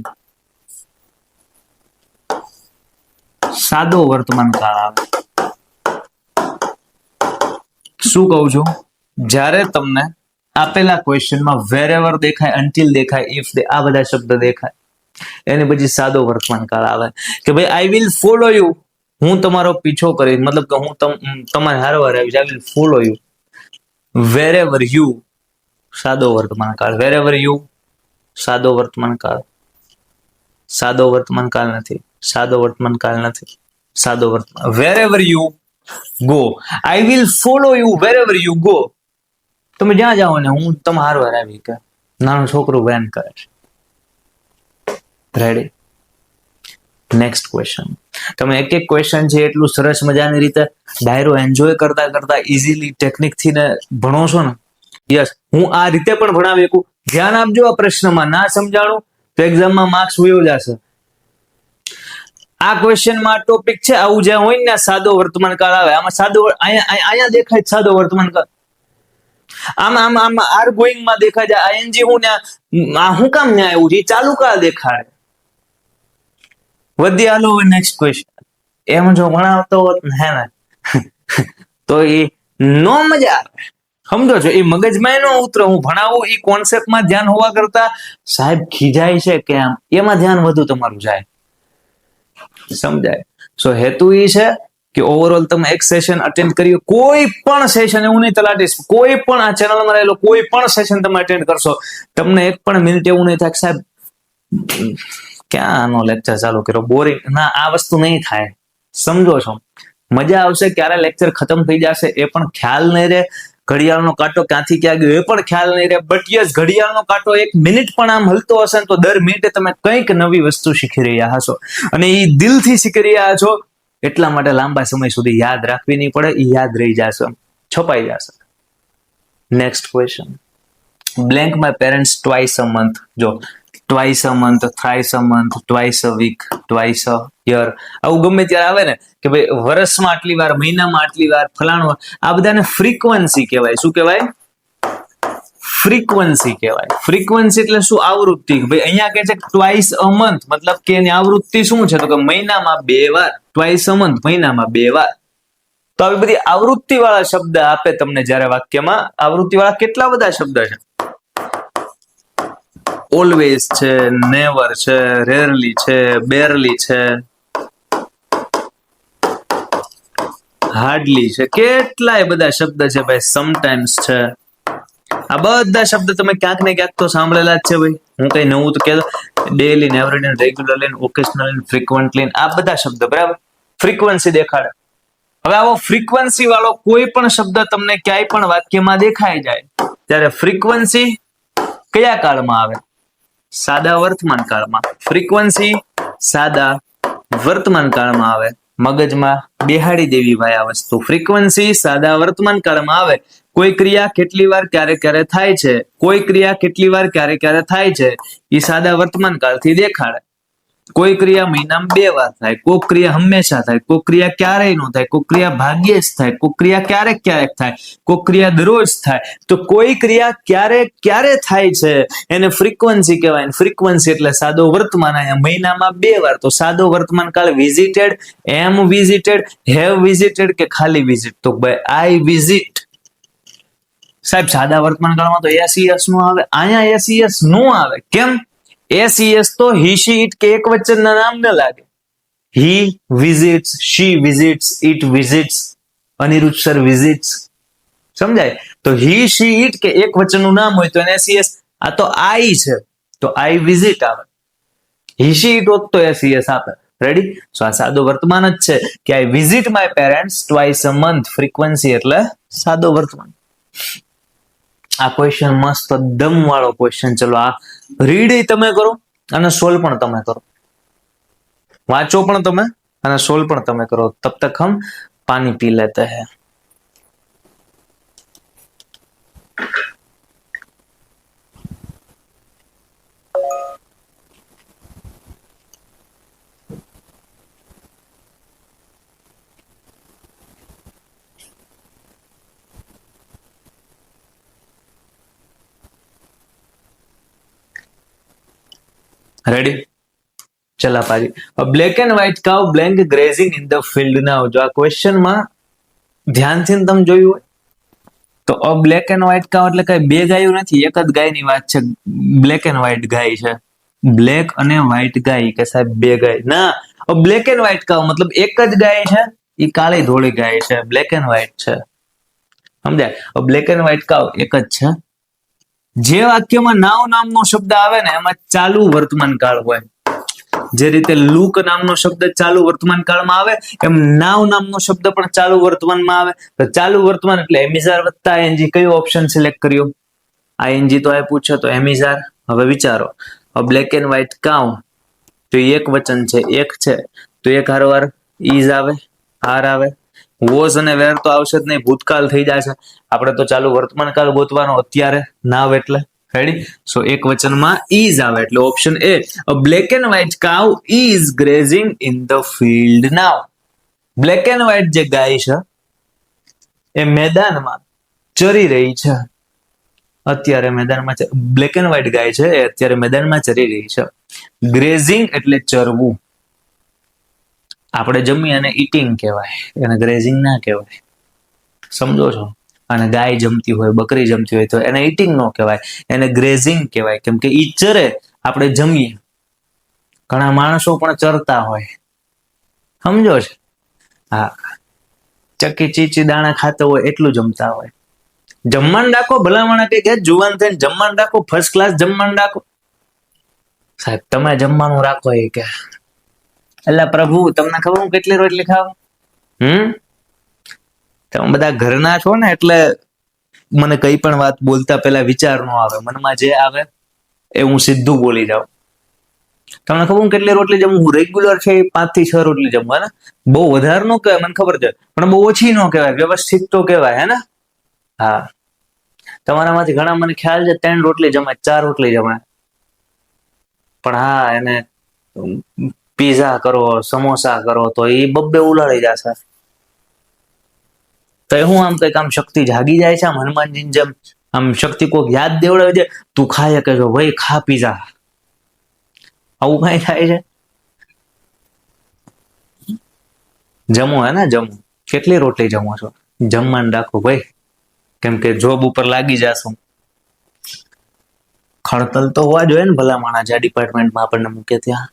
સાદો વર્તમાન કાળ આવે. શું કહું છું? જ્યારે તમને આપેલા ક્વેશ્ચનમાં વેરેવર દેખાય, અન્ટિલ દેખાય, ઇફ આ બધા શબ્દ દેખાય, એની પછી સાદો વર્તમાન કાળ આવે કે ભાઈ આઈ વિલ ફોલો યુ, હું તમારો પીછો કરીશ, મતલબ કે હું તમારે હારવાર આવીશ. I will follow you વેરેવર you, સાદો વર્તમાન કાળ. વેરેવર યુ સાદો વર્તમાન કાળ. સાદો વર્તમાન કાળ નથી, સાદો વર્તમાન કાળ નથી, સાદો વર્તમાન. વેરેવર you go, I will follow you વેરેવર you go. તમે જ્યાં જાઓ ને હું તમે હારવાર આવી કે નાનું છોકરું વેન કરે છે. રેડી? Next question. તમે એક એક ક્વેશ્ચન છે એટલું સરસ મજાની રીતે ડાયરો એન્જોય કરતા કરતા ઇઝીલી ટેકનિક થી ને ભણો છો ને. યસ, હું આ રીતે પણ ભણાવી શકું. ધ્યાન આપજો, આ પ્રશ્નમાં ના સમજાણું તો એક્ઝામમાં માર્ક્સ વયો જશે. આ ક્વેશ્ચનમાં ટોપિક છે આવું જ્યાં હોય ને સાદો વર્તમાન કાળ આવે. આમાં સાદો અહીંયા દેખાય સાદો વર્તમાન કાળ. આમાં આર ગોઈંગ માં દેખાય છે આઈએનજી. હું ને હું કામ ન્યા આવ્યું છે ચાલુ કાળ દેખાડે. વધી હાલો નેક્સ્ટ ક્વેશ્ચન. એમ જો ભણાવતો હોત હે ને તો એ નો મજા આવે. સમજો છો, એ મગજમાં નો ઉતરે. હું ભણાવું એ કોન્સેપ્ટમાં ધ્યાન હોવા કરતા સાહેબ ખીજાય છે કે આમ એમાં ધ્યાન વધુ તમારું જાય. સમજાય? સો હેતુ એ છે કે ઓવરઓલ તમે એક સેશન અટેન્ડ કર્યો, કોઈ પણ સેશન, એવું નહીં તલાટીશ, કોઈ પણ આ ચેનલમાં રહેલો કોઈ પણ સેશન તમે અટેન્ડ કરશો, તમને એક પણ મિનિટ એવું નહીં થાય કે સાહેબ ક્યાં આનો લેક્ચર ચાલુ કર્યો, બોરિંગ. ના, આ વસ્તુ નહીં થાય. સમજો છો? મજા આવશે. ક્યારે લેક્ચર ખતમ થઈ જશે એ પણ ખ્યાલ નહીં રહે. ઘડિયાળનો કાંટો ક્યાંથી ક્યાં ગયો એ પણ ખ્યાલ નહીં રહે. બટ યસ, ઘડિયાળનો કાંટો એક મિનિટ પણ આમ હલતો હશે ને તો દર મિનિટે તમે કંઈક નવી વસ્તુ શીખી રહ્યા હશો, અને એ દિલથી શીખી રહ્યા છો. એટલા માટે લાંબા સમય સુધી યાદ રાખવી નહીં પડે, એ યાદ રહી જશે, છપાઈ જશે. Next question. Blank my parents twice a month. જો twice a month, thrice a month, twice a week, twice a year, આવું ગમે ત્યારે આવે ને કે ભાઈ વર્ષમાં આટલી વાર, મહિનામાં આટલી વાર, ફલાણું વાર, આ બધાને ફ્રીક્વન્સી કહેવાય. શું કહેવાય? ફ્રીક્વન્સી કહેવાય. ફ્રીક્વન્સી એટલે શું? આવૃત્તિ. ભાઈ અહીંયા કહે છે ટ્વાઇસ અ મંથ, મતલબ કે એની આવૃત્તિ શું છે? તો કે મહિનામાં 2 વાર. ટ્વાઇસ અ મંથ, મહિનામાં 2 વાર. તો આવી બધી આવૃત્તિ વાળા શબ્દ આપે તમને જ્યારે વાક્યમાં. આવૃત્તિ વાળા કેટલા બધા શબ્દ છે. ઓલવેઝ છે, નેવર છે, રેરલી છે, બેરલી છે, હાર્ડલી છે, કેટલાય બધા શબ્દ છે ભાઈ. સમટાઈમ્સ છે. આ બધા શબ્દ તમે ક્યાંક ને ક્યાંક તો સાંભળેલા જ છે ભાઈ. હું કઈ નવું તો કહેતો. Daily, every day, regularly, occasionally, frequently, આ બધા શબ્દ બરાબર ફ્રીક્વન્સી દેખાડે. હવે આવો ફ્રીક્વન્સી વાળો કોઈ પણ શબ્દ તમને ક્યાંય પણ વાક્યમાં દેખાઈ જાય ત્યારે ફ્રીક્વન્સી કયા કાળમાં આવે? સાદા વર્તમાન કાળમાં. ફ્રીક્વન્સી સાદા વર્તમાન કાળમાં આવે. મગજમાં બેહાડી દેવી ભાઈ આ વસ્તુ. ફ્રીક્વન્સી સાદા વર્તમાન કાળમાં આવે. કોઈ ક્રિયા કેટલી વાર ક્યારે ક્યારે થાય છે, કોઈ ક્રિયા કેટલી વાર ક્યારે ક્યારે થાય છે, એ સાદા વર્તમાન કાળથી દેખાડે. કોઈ ક્રિયા મહિનામાં 2 વાર થાય, કોઈ ક્રિયા હંમેશા થાય, કોઈ ક્રિયા ક્યારેય ન થાય, કોઈ ક્રિયા ભાગ્યે જ થાય, કોઈ ક્રિયા ક્યારેક ક્યારેક થાય, કોઈ ક્રિયા દરરોજ થાય. તો કોઈ ક્રિયા ક્યારે ક્યારે થાય છે એને ફ્રીક્વન્સી કહેવાય. ફ્રીક્વન્સી એટલે સાદો વર્તમાન. અહીંયા મહિનામાં 2 વાર. તો સાદો વર્તમાન કાળ વિઝિટેડ, એમ વિઝિટેડ, હેવ વિઝિટેડ કે ખાલી વિઝિટ? તો ભાઈ આઈ વિઝિટ. સાહેબ સાદા વર્તમાન કાળમાં તો એસ નો આવે, અહીંયા એસ નો આવે. કેમ? એસ તો હી, શી, ઇટ કે એક વચનના નામ ન લાગે. He visits, she visits, it visits, Anirudh sir visits. સમજાય? તો હી, શી, ઇટ કે એક વચનનું નામ હોય તો એને એસ. આ તો આઈ છે તો આઈ વિઝિટ આવે. હી, શી, ઇટ હોત તો એસ આપે. રેડી? સો આ સાદો વર્તમાન જ છે કે આઈ visit my parents twice a month. Frequency એટલે સાદો વર્તમાન. આ ક્વેશ્ચન મસ્ત દમ વાળો ક્વેશ્ચન. ચલો આ રીડ તમે કરો અને સોલ્વ પણ તમે કરો. વાંચો પણ તમે અને સોલ્વ પણ તમે કરો. તબ તક હમ પાણી પી લેતે હૈ. રેડી? ચલા પાજી. Black and white cow blank grazing in the field. Now જો આ ક્વેશ્ચનમાં ધ્યાનથી તમે જોયું હોય તો બ્લેક એન્ડ વ્હાઇટ કાઉ એટલે કઈ 2 ગાયો નથી, એક જ ગાયની વાત છે. બ્લેક એન્ડ વ્હાઇટ ગાય છે. બ્લેક અને વ્હાઇટ ગાય કે સાહેબ 2 ગાય? ના, બ્લેક એન્ડ વ્હાઇટ કાઉ મતલબ એક જ ગાય છે, એ કાળી ધોળી ગાય છે, બ્લેક એન્ડ વ્હાઇટ છે. સમજાય? બ્લેક એન્ડ વ્હાઇટ કાઉ એક જ છે. જે વાક્યમાં નાવ નામનો શબ્દ આવે ને એમાં ચાલુ વર્તમાન કાળ હોય. જે રીતે લુક નામનો શબ્દ ચાલુ વર્તમાન કાળમાં આવે એમ નાવ નામનો શબ્દ પણ ચાલુ વર્તમાનમાં આવે. તો ચાલુ વર્તમાન એટલે એમિઝાર વત્તા એનજી. કયો ઓપ્શન સિલેક્ટ કર્યો? આઈએનજી તો આપ્યું છે તો એમ ઇઝ આર. હવે વિચારો, બ્લેક એન્ડ વ્હાઈટ કાઉ તો એક વચન છે, એક છે તો એક હારવાર ઇઝ આવે, આર આવે. વોઝ અને વેર તો આવશે જ નહીં, ભૂતકાળ થઈ જશે. આપણે તો ચાલુ વર્તમાન કાળ ગોતવાનો, અત્યારે નાવ એટલે રેડી. સો એક વચનમાં ઇઝ આવે એટલે option A, a black and white cow is grazing in the field now. Black and white જે ગાય છે એ મેદાનમાં ચરી રહી છે. અત્યારે મેદાનમાં બ્લેક એન્ડ વ્હાઈટ ગાય છે એ અત્યારે મેદાનમાં ચરી રહી છે. ગ્રેઝિંગ એટલે ચરવું. આપણે જમીએ અને ઈટિંગ કહેવાય, એને ગ્રેઝિંગ ના કહેવાય. સમજો છો? અને ગાય જમતી હોય, બકરી જમતી હોય તો એને ઈટિંગ ન કહેવાય, એને ગ્રેઝિંગ કહેવાય. કેમ કે ઈ ચરે, આપણે જમીએ. ઘણા માણસો પણ ચરતા હોય, સમજો છો? હા, ચક્કી ચીચી દાણા ખાતા હોય એટલું જમતા હોય. જમવાનું રાખો, ભલામણ કે જુવાન થઈને જમવાનું રાખો, ફર્સ્ટ ક્લાસ જમવાનું રાખો. સાહેબ તમે જમવાનું રાખો એ કે, એટલે પ્રભુ તમને ખબર હું કેટલી રોટલી ખાવ? તમે બધા ઘરના છો ને એટલે મને કઈ પણ વાત બોલતા પેલા વિચાર ન આવે, મનમાં જે આવે એ હું સીધું બોલી જાઉં. તમને ખબર હું કેટલી રોટલી જમું? હું રેગ્યુલર છે 5 થી 6 રોટલી જમવા ને. બહુ વધારે નો કહેવાય, મને ખબર છે, પણ બહુ ઓછી નો કહેવાય, વ્યવસ્થિત તો કહેવાય, હે ને? હા, તમારામાંથી ઘણા મને ખ્યાલ છે 3 રોટલી જમાય, 4 રોટલી જમાય. પણ હા, એને પીઝા કરો, સમોસા કરો તો એ બબ્બે ઉલાળી જશે. તો હું આમ કઈક આમ શક્તિ જાગી જાય છે, આમ હનુમાનજી જેમ આમ શક્તિ કોક યાદ દેવડાવે છે, તું ખાય કે જો ભાઈ ખા પીઝા. આવું કઈ થાય છે? જમો હે ને, જમો. કેટલી રોટલી જમો છો? જમવાનું રાખો ભાઈ, કેમ કે જોબ ઉપર લાગી જાશું. ખડતલ તો હોવા જોઈએ ને ભલા માણા, જ્યાં ડિપાર્ટમેન્ટમાં આપણને મૂકે ત્યાં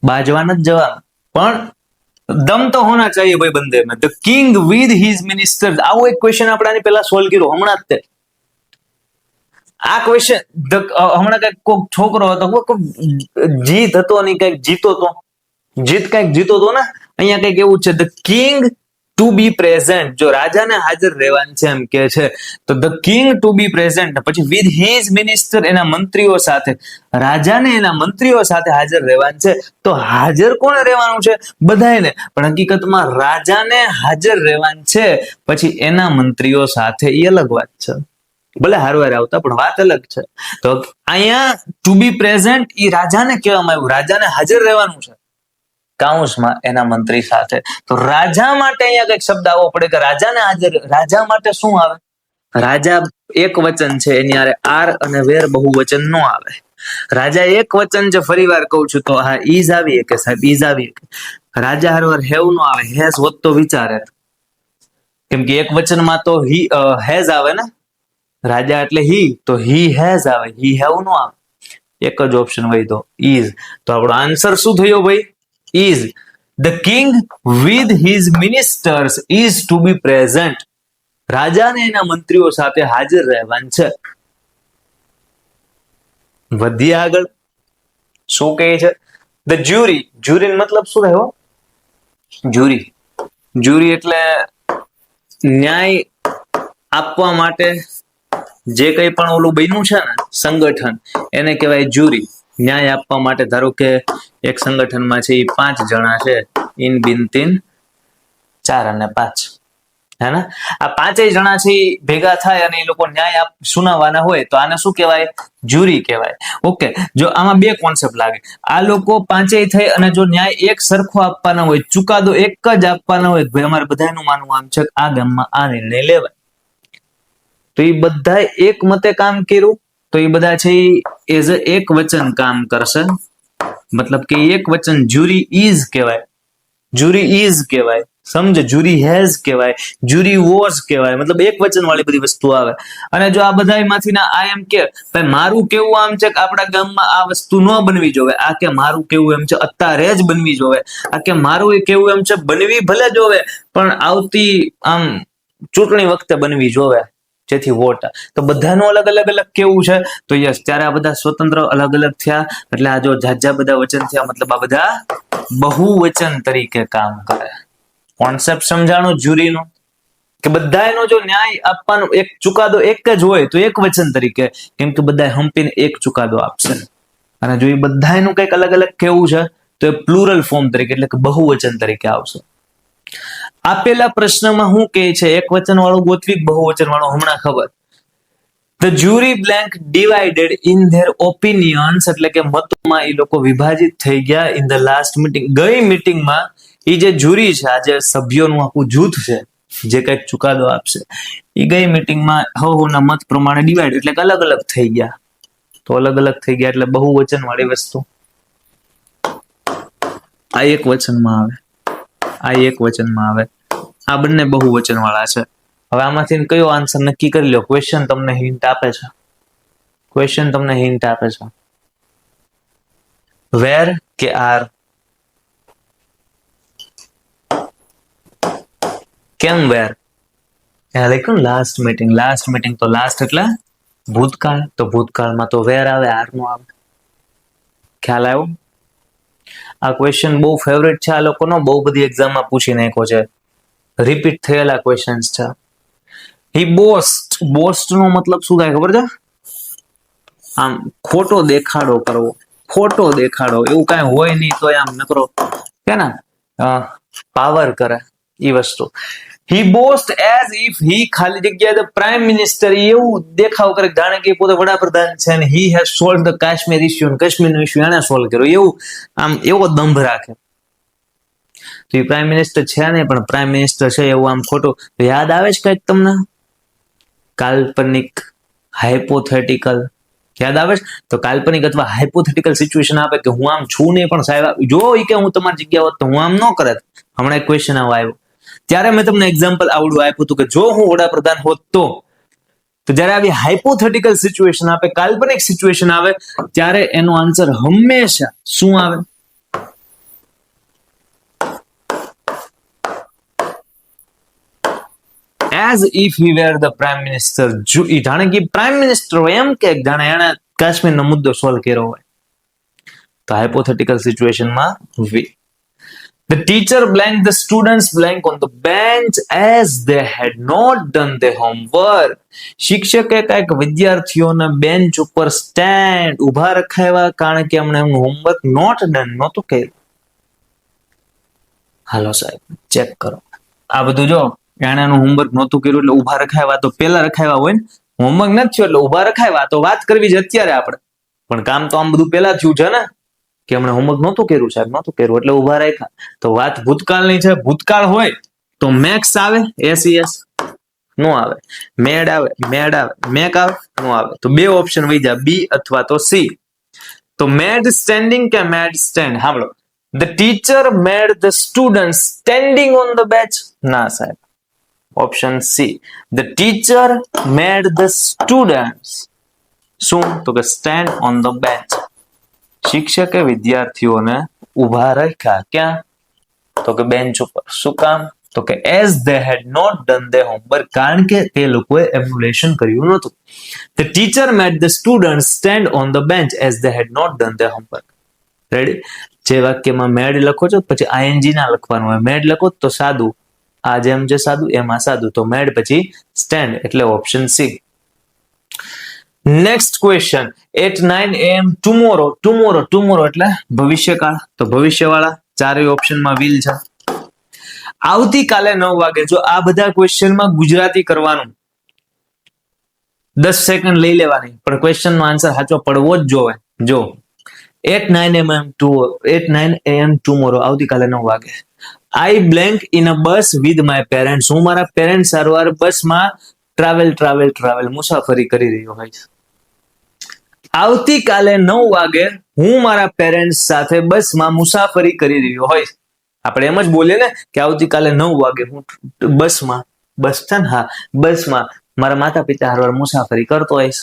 બાજવા જ જવાનું, પણ દમ તો હોના ચાહીએ ભાઈ બંદે મેં. The king with his minister. આવો એક ક્વેશ્ચન આપણે આની પહેલા સોલ્વ કર્યો હમણાં જ તે. આ ક્વેશ્ચન હમણાં કઈક કોઈક છોકરો હતો, જીત હતો ને કઈક જીતો તો, કઈક જીતો તો ને. અહીંયા કઈક એવું છે, the king to be present. જો રાજાને હાજર રહેવાનું છે એમ કે છે, તો the king to be present, પછી વિથ હિઝ મિનિસ્ટર, એના મંત્રીઓ સાથે. રાજાને એના મંત્રીઓ સાથે હાજર રહેવાનું છે. તો હાજર કોણ રહેવાનું છે? બધાને. પણ હકીકતમાં રાજાને હાજર રહેવાનું છે, પછી એના મંત્રીઓ સાથે, એ અલગ વાત છે. ભલે હારવાર આવતા પણ વાત અલગ છે. તો અહીંયા ટુ બી પ્રેઝન્ટ એ રાજાને કહેવામાં આવ્યું, રાજાને હાજર રહેવાનું છે, કાઉન્સમાં એના મંત્રી સાથે. તો રાજા માટે અહીંયા કઈક શબ્દ આવવો પડે કે રાજાને હાજર. રાજા માટે શું આવે? રાજા એક વચન છે, એની હારે આર અને વેર બહુવચન નો આવે. રાજા એક વચન છે, ફરી વાર કહું છું તો હા ઈઝ આવી કે સાહેબ, ઈઝ આવી. રાજા હારવાર હેવ નો આવે, હેઝ હોત તો વિચારે. કેમ કે એક વચનમાં તો હેઝ આવે ને, રાજા એટલે હી, તો હી હેઝ આવે, હી હેવ નો આવે. એક જ ઓપ્શન હોય તો ઇઝ. તો આપણો આન્સર શું થયો ભાઈ? Is. The king with his ministers is to be present. રાજાને એના મંત્રીઓ સાથે હાજર રહેવાનું છે. વધીએ આગળ. શું કહે છે? The jury. જ્યુરી મતલબ શું થયો? જ્યુરી. જ્યુરી એટલે ન્યાય આપવા માટે જે કઈ પણ ઓલું બન્યું છે ને સંગઠન, એને કહેવાય જ્યુરી. ન્યાય આપવા માટે ધારો કે એક સંગઠનમાં છે એ 5 જણા છે, ઇન બિન 3 4 અને 5, હે ને? આ 5 જણા છે એ ભેગા થાય અને એ લોકો ન્યાય સુનાવવાના હોય તો આને શું કહેવાય? જ્યુરી કહેવાય. ઓકે, જો આમાં 2 કોન્સેપ્ટ લાગે. આ લોકો 5 થઈ અને જો ન્યાય એક સરખો આપવાના હોય, ચુકાદો એક જ આપવાના હોય, ભાઈ અમારે બધાનું માનવું આમ છે, આ ગામમાં આ નિર્ણય લેવાય, તો એ બધા એક મતે કામ કર્યું તો એ બધા છે એઝ એક વચન કામ કરશે. મતલબ કે એક વચન જ્યુરી ઇઝ કહેવાય, જ્યુરી ઇઝ કહેવાય. સમજ? જ્યુરી હેઝ કહેવાય, જ્યુરી વોઝ કહેવાય. મતલબ એક વચન વાળી બધી વસ્તુ આવે. અને જો આ બધામાંથી ના આ એમ કે ભાઈ મારું કેવું આમ છે કે આપણા ગામમાં આ વસ્તુ ન બનવી જોવે, આ કે મારું કેવું એમ છે અત્યારે જ બનવી જોવે, આ કે મારું એ કેવું એમ છે બનવી ભલે જોવે પણ આવતી આમ ચૂંટણી વખતે બનવી જોવે, જેથી વોટ. તો બધાનું અલગ અલગ અલગ કેવું છે, તો યસ, ત્યારે આ બધા સ્વતંત્ર અલગ અલગ થયા. એટલે આ જો ઝાઝા બધા વચન થયા, મતલબ આ બધા બહુવચન તરીકે કામ કરે. કોન્સેપ્ટ સમજાણો જ્યુરીનો? કે બધાનો જો ન્યાય આપવાનો એક ચુકાદો એક જ હોય તો એક વચન તરીકે, કેમ કે બધા હંપીને એક ચુકાદો આપશે. અને જો એ બધાનું કંઈક અલગ અલગ કેવું છે તો એ પ્લુરલ ફોર્મ તરીકે એટલે કે બહુવચન તરીકે આવશે. આપેલા પ્રશ્નમાં શું કહે છે, એક વચન વાળું ગોતવી બહુવચન વાળું હમણાં ખબર. The jury blank divided in their opinions એટલે કે મતોમાં એ લોકો વિભાજિત થઈ ગયા in the last meeting. ગઈ મીટિંગમાં એ જે જ્યુરી છે, આ જે સભ્યોનું આખું જૂથ છે જે કંઈક ચુકાદો આપશે, એ ગઈ મીટિંગમાં ના મત પ્રમાણે ડિવાઈડ એટલે કે અલગ અલગ થઈ ગયા. તો અલગ અલગ થઈ ગયા એટલે બહુવચન વાળી વસ્તુ આ એક વચનમાં આવે, આ એક વચનમાં આવે, આ બંને બહુવચન વાળા છે. હવે આમાંથી કયો આન્સર નક્કી કરી લો. ક્વેશ્ચન તમને હિન્ટ આપે છે, ક્વેશ્ચન તમને હિન્ટ આપે છે. વેર કે આર? કેમ વેર? એને લખ્યું લાસ્ટ મીટિંગ, લાસ્ટ મીટિંગ તો લાસ્ટ એટલે ભૂતકાળ, તો ભૂતકાળમાં તો વેર આવે, આર નો આવે. ખ્યાલ આવ્યો? આ ક્વેશ્ચન બહુ ફેવરેટ છે આ લોકોનો, બહુ બધી એક્ઝામમાં પૂછી નાખ્યો છે, રિપીટ થયેલા ક્વેશ્ચન્સ છે. હી બોસ્ટ, બોસ્ટ નો મતલબ શું થાય ખબર છે? આમ ખોટો દેખાડો કરવો, ખોટો દેખાડો, એવું કાંઈ હોય નહીં તો આમ નકરો કે ને પાવર કરે એ વસ્તુ. હી બોસ્ટ એઝ ઇફ હી ખાલી જગ્યાએ ધ પ્રાઇમ મિનિસ્ટર, એવું દેખાવ કરે જાણે કે પોતે વડાપ્રધાન છે અને he has solve the Kashmir issue, કાશ્મીરનો ઇશ્યુ એને સોલ્વ કર્યો, એવું આમ એવો દંભ રાખે. તો એ પ્રાઇમ મિનિસ્ટર છે નહીં, પણ પ્રાઇમ મિનિસ્ટર છે એવું આમ ખોટું. યાદ આવે છે કઈક તમને? કાલ્પનિક, હાઇપોથેટિકલ યાદ આવે છે? તો કાલ્પનિક અથવા હાઇપોથેટિકલ સિચ્યુએશન આપે કે હું આમ છું નહીં પણ સાહેબ જો કે હું તમારી જગ્યા હોત તો હું આમ ન કરત. હમણાં એક ક્વેશ્ચન આવો આવ્યો ત્યારે મેં તમને એક્ઝામ્પલ આવડું આપ્યું હતું કે જો હું વડાપ્રધાન હોત તો જ્યારે આવી હાઇપોથેટિકલ સિચ્યુએશન આપે, કાલ્પનિક સિચ્યુએશન આવે, ત્યારે એનો આન્સર હંમેશા શું આવે? As if he were the prime minister. જાણે કે પ્રાઇમ મિનિસ્ટર હોય, એમ કે જાણે એને કાશ્મીરનો મુદ્દો સોલ્વ કર્યો હોય. તો hypothetical સિચ્યુએશનમાં V. The teacher blanked the students blank on the bench as they had not done their homework. શિક્ષકે કઈક વિદ્યાર્થીઓને બેન્ચ ઉપર સ્ટેન્ડ ઉભા રખાવ્યા કારણ કે એમણે એમનું હોમવર્ક નોટ ડન નહોતું કર્યું. હાલો સાહેબ ચેક કરો આ બધું. જો એને એનું હોમવર્ક નહોતું કર્યું એટલે ઉભા રખાવ્યા, તો પેલા રખાવ્યા હોય ને, હોમવર્ક નથી થયું એટલે ઉભા રખાવ્યા. તો વાત કરવી છે અત્યારે આપણે, પણ કામ તો આમ બધું પેલા થયું છે ને, કે હમણાં હોમવર્ક નહોતું કર્યું સાહેબ, નહોતું કર્યું એટલે ઉભા રાખ્યા. તો વાત ભૂતકાળની છે. ભૂતકાળ હોય તો મેક્સ આવે, SES નો આવે, મેડ આવે, મેડ આવે, મેક આવે, નો આવે. તો બે ઓપ્શન વહી જાય, બી અથવા તો સી. તો મેડ સ્ટેન્ડિંગ કે મેડ સ્ટેન્ડ? સાંભળો, the teacher made the student standing on the bench. ના સાહેબ, option C, the teacher made the student શું? તો કે સ્ટેન્ડ ઓન ધ બેન્ચ. શિક્ષકે વિદ્યાર્થીઓને ઉભા રાખ્યા ક્યાં? તો કે બેન્ચ ઉપર. શું કામ? તો કે as they had not done their homework, કારણ કે તે લોકોએ એમનું લેશન કર્યું નહોતું. The teacher made the student stand on the bench as they had not done their homework. Ready? જે વાક્યમાં મેડ લખો છો પછી ING ના લખવાનું હોય. મેડ લખો તો સાદું, આ જેમ જે સાદું એમાં સાદું, તો મેડ પછી સ્ટેન્ડ એટલે option C. Next question. At 9 AM tomorrow. Tomorrow એટલે ભવિષ્યકાળ, તો ભવિષ્યવાળા ચારેય ઓપ્શનમાં વિલ છે. આવતીકાલે 9 વાગે. જો આ બધા ક્વેશ્ચનમાં ગુજરાતી કરવાનું, 10 સેકન્ડ લઈ લેવાની, પણ ક્વેશ્ચનનો આન્સર સાચો પડવો જ જોવે. જો At 9 AM tomorrow, આવતીકાલે 9 વાગે. I blank in a bus with my parents. હું મારા પેરેન્ટ્સ સારવાર બસમાં ટ્રાવેલ મુસાફરી કરી રહ્યો હોઈશ. આવતીકાલે 9 વાગે હું મારા પેરેન્ટ્સ સાથે બસમાં મુસાફરી કરી રહ્યો હોઈશ. આપણે એમ જ બોલીએ ને કે આવતીકાલે 9 વાગે હું બસમાં, બસ છે ને, હા, બસમાં મારા માતા પિતા હારવાર મુસાફરી કરતો હોઈશ.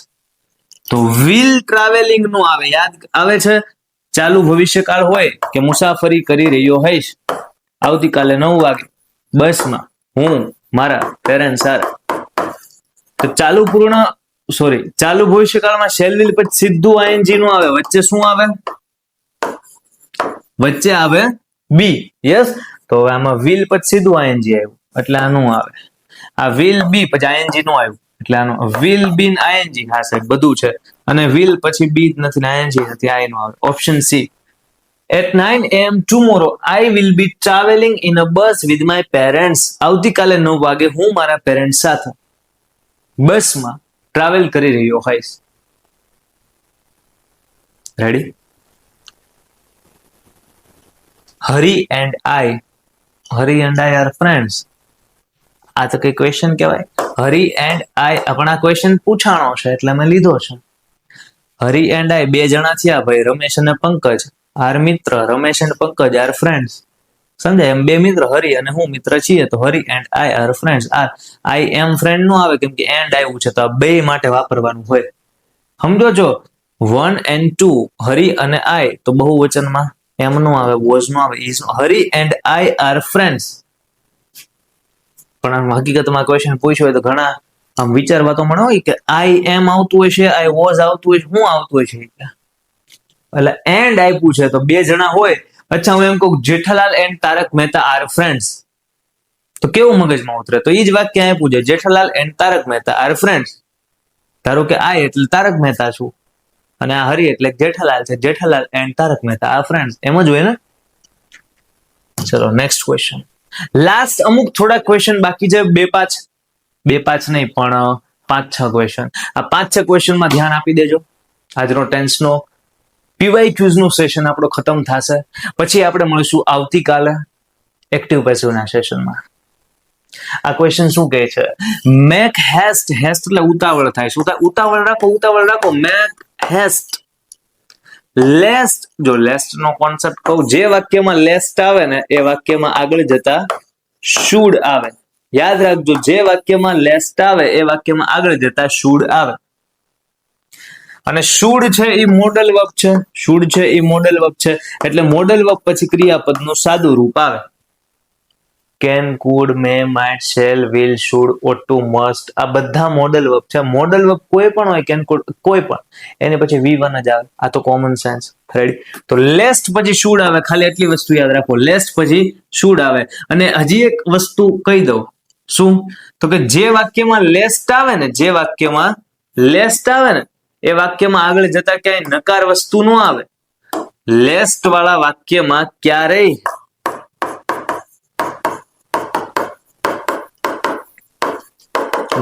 તો વિલ ટ્રાવેલિંગ નું આવે, યાદ આવે છે? ચાલુ ભવિષ્યકાળ હોય કે મુસાફરી કરી રહ્યો હોઈશ. આવતીકાલે 9 વાગે બસમાં હું મારા પેરેન્ટ્સ સાથે. તો ચાલુ ભવિષ્યકાળમાં શેલ વિલ પછી સીધું ING નું આવે, વચ્ચે શું આવે? વચ્ચે આવે બી. યસ, તો આમાં વિલ પછી સીધું ING આવ્યું એટલે આનું આવે. આ વિલ બી પછી આઈએનજી નો આવ્યું એટલે આનો વિલ બી આઈએનજી. હા સાહેબ બધું છે અને વિલ પછી બી જ નથી ને આઈએનજી નથી, આ નો આવે option C. At 9 a.m. tomorrow, I will be traveling in a bus with my parents. આવતીકાલે 9 વાગે હું મારા પેરેન્ટ્સ સાથે બસમાં ટ્રાવેલ કરી રહ્યો હોઈશ. Ready? Hari and I are friends. આ તો કઈ ક્વેશ્ચન કહેવાય? હરી એન્ડ આઈ પણ આ ક્વેશ્ચન પૂછાણો છે એટલે મેં લીધો છે. હરી એન્ડ આઈ બે જણા થયા ભાઈ, રમેશ અને પંકજ આર મિત્ર, Ramesh and Pankaj are friends. સમજાય? એમ બે મિત્ર હરી અને હું મિત્ર છીએ તો Hari and I are friends. I am friend નો આવે કેમ કે એન્ડ આવ્યું છે તો આ બે માટે વાપરવાનું હોય. સમજો છો? 1 and 2 હરી અને આઈ તો બહુવચનમાં એમ નો આવે, વોઝ નો આવે, ઇઝ નો. Hari and I are friends. પણ હકીકતમાં ક્વેશ્ચન પૂછ્યો હોય તો ઘણા આમ વિચારવા તો મને હોય કે આઈ એમ આવતું હોય છે, આઈ વોઝ આવતું હોય છે, શું આવતું હોય છે એટલે એન્ડ આપ્યું છે તો બે જણા હોય. અચ્છા હું એમ કહું Jethalal and Tarak Mehta are friends તો કેવું મગજમાં ઉતરે? તો એ જ વાક્ય આપ્યું છે Jethalal and Tarak Mehta are friends. ધારો કે આઈ એટલે તારક મહેતા છું અને આ હરી એટલે જેઠાલાલ છે, Jethalal and Tarak Mehta are friends. એમ જ હોય ને? ચલો નેક્સ્ટ ક્વેશ્ચન. લાસ્ટ અમુક થોડા ક્વેશ્ચન બાકી છે, બે પાંચ નહીં પણ 5-6 ક્વેશ્ચન. આ 5-6 ક્વેશ્ચનમાં ધ્યાન આપી દેજો. આજનો ટેન્સનો પીવાયક્યુઝ નું સેશન આપણો ખતમ થશે. પછી આપણે મળીશું આવતીકાલે એક્ટિવ પેસિવના સેશનમાં. આ ક્વેશ્ચન શું કહે છે? Make heist. હેસ્ટ એટલે ઉતાવળ થાય. શું થાય? ઉતાવળ રાખો. Make heist. લેસ્ટ. જો લેસ્ટ નો કોન્સેપ્ટ કહું, જે વાક્યમાં લેસ્ટ આવે ને એ વાક્યમાં આગળ જતા શુડ આવે. યાદ રાખજો, જે વાક્યમાં લેસ્ટ આવે એ વાક્યમાં આગળ જતા શુડ આવે. અને શુડ છે એ મોડલ વર્બ છે. શુડ છે એ મોડલ વર્બ છે એટલે મોડલ વર્બ પછી ક્રિયાપદનું સાદું રૂપ આવે. Can, could, may, might, shall, will, should, ought to, must આ બધા મોડલ વર્બ છે. મોડલ વર્બ કોઈ પણ હોય, કેન, કુડ કોઈ પણ, એની પછી V1 જ આવે. આ તો કોમન સેન્સ. રેડી? તો લેસ્ટ પછી શુડ આવે. ખાલી એટલી વસ્તુ યાદ રાખો, લેસ્ટ પછી શુડ આવે. અને હજી એક વસ્તુ કહી દઉં. શું? તો કે જે વાક્યમાં લેસ્ટ આવે ને એ વાક્યમાં આગળ જતા ક્યાંય નકાર વસ્તુ નો આવે. લેસ્ટ વાળા વાક્યમાં ક્યારેય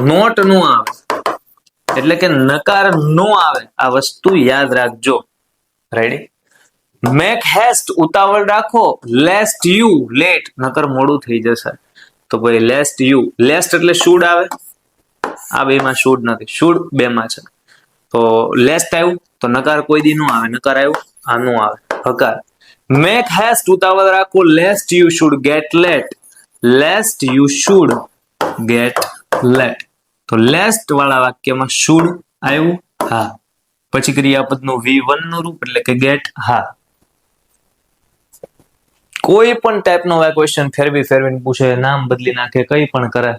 નોટ નો આવે એટલે કે નકાર નો આવે. આ વસ્તુ યાદ રાખજો. રેડી? મેક હેસ્ટ ઉતાવળ રાખો. લેસ્ટ યુ લેટ નકર મોડું થઈ જશે. તો ભાઈ લેસ્ટ યુ. લેસ્ટ એટલે શુડ આવે. આ બેમાં શુડ નથી, શુડ બેમાં છે. તો લેસ્ટ આવ્યું તો નકાર કોઈ દી નો આવે. નકાર આવ્યું આ નો આવે, હકાર. મેક હેસ્ટ ઉતાવળ રાખો. Lest you should get late. Lest you should get late. તો લેસ્ટ વાળા વાક્યમાં શુડ આવ્યું, હા. પછી ક્રિયાપદનું V1 નું રૂપ એટલે કે ગેટ, હા. કોઈ પણ ટાઈપનો ક્વેશ્ચન ફેરવીને પૂછે, નામ બદલી નાખે, કઈ પણ કરે,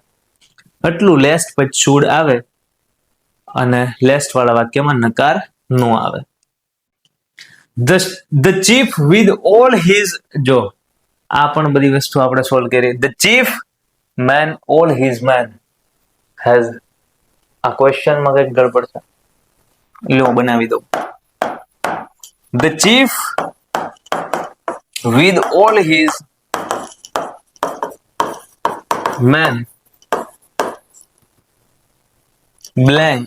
એટલું લેસ્ટ પછી શુડ આવે અને લેસ્ટ વાળા વાક્યમાં નકાર નો આવે. The chief with all his. જો આ પણ બધી વસ્તુ આપણે સોલ્વ કરી. The chief man all his man has. આ ક્વેશ્ચનમાં કઈક ગડબડ છે એટલે હું બનાવી દઉં. The chief with all his men blank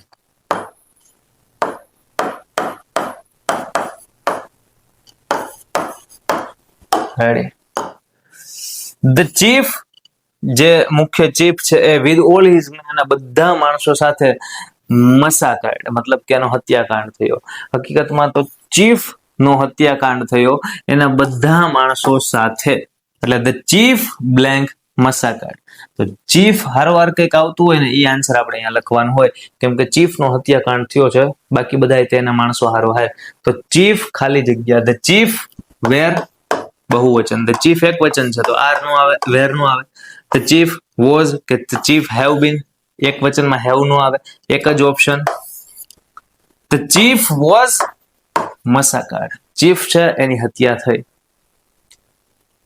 ready. The chief જે મુખ્ય ચીફ છે એ with all his men બધા માણસો સાથે મસાકાંડ મતલબ કે એનો હત્યાકાંડ થયો. હકીકતમાં તો ચીફ નો હત્યાકાંડ થયો એના બધા માણસો સાથે એટલે ધ ચીફ બ્લેન્ક મસાકાંડ. તો ચીફ હારવાર કંઈક આવતું હોય ને એ આન્સર આપણે અહીંયા લખવાનું હોય કેમ કે ચીફ નો હત્યાકાંડ થયો છે, બાકી બધા તેના માણસો હારો હાય. તો ચીફ ખાલી જગ્યા ધ ચીફ વેર બહુવચન, ધ ચીફ એક વચન છે તો આર નો આવે, વેર નો આવે. ધ ચીફ વોઝ કે ધ ચીફ હેવ બીન એક વચનમાં હેવ નો આવે, એક જ ઓપ્શન. ધ ચીફ વોઝ મસાકાંડ, ચીફ છે એની હત્યા થઈ,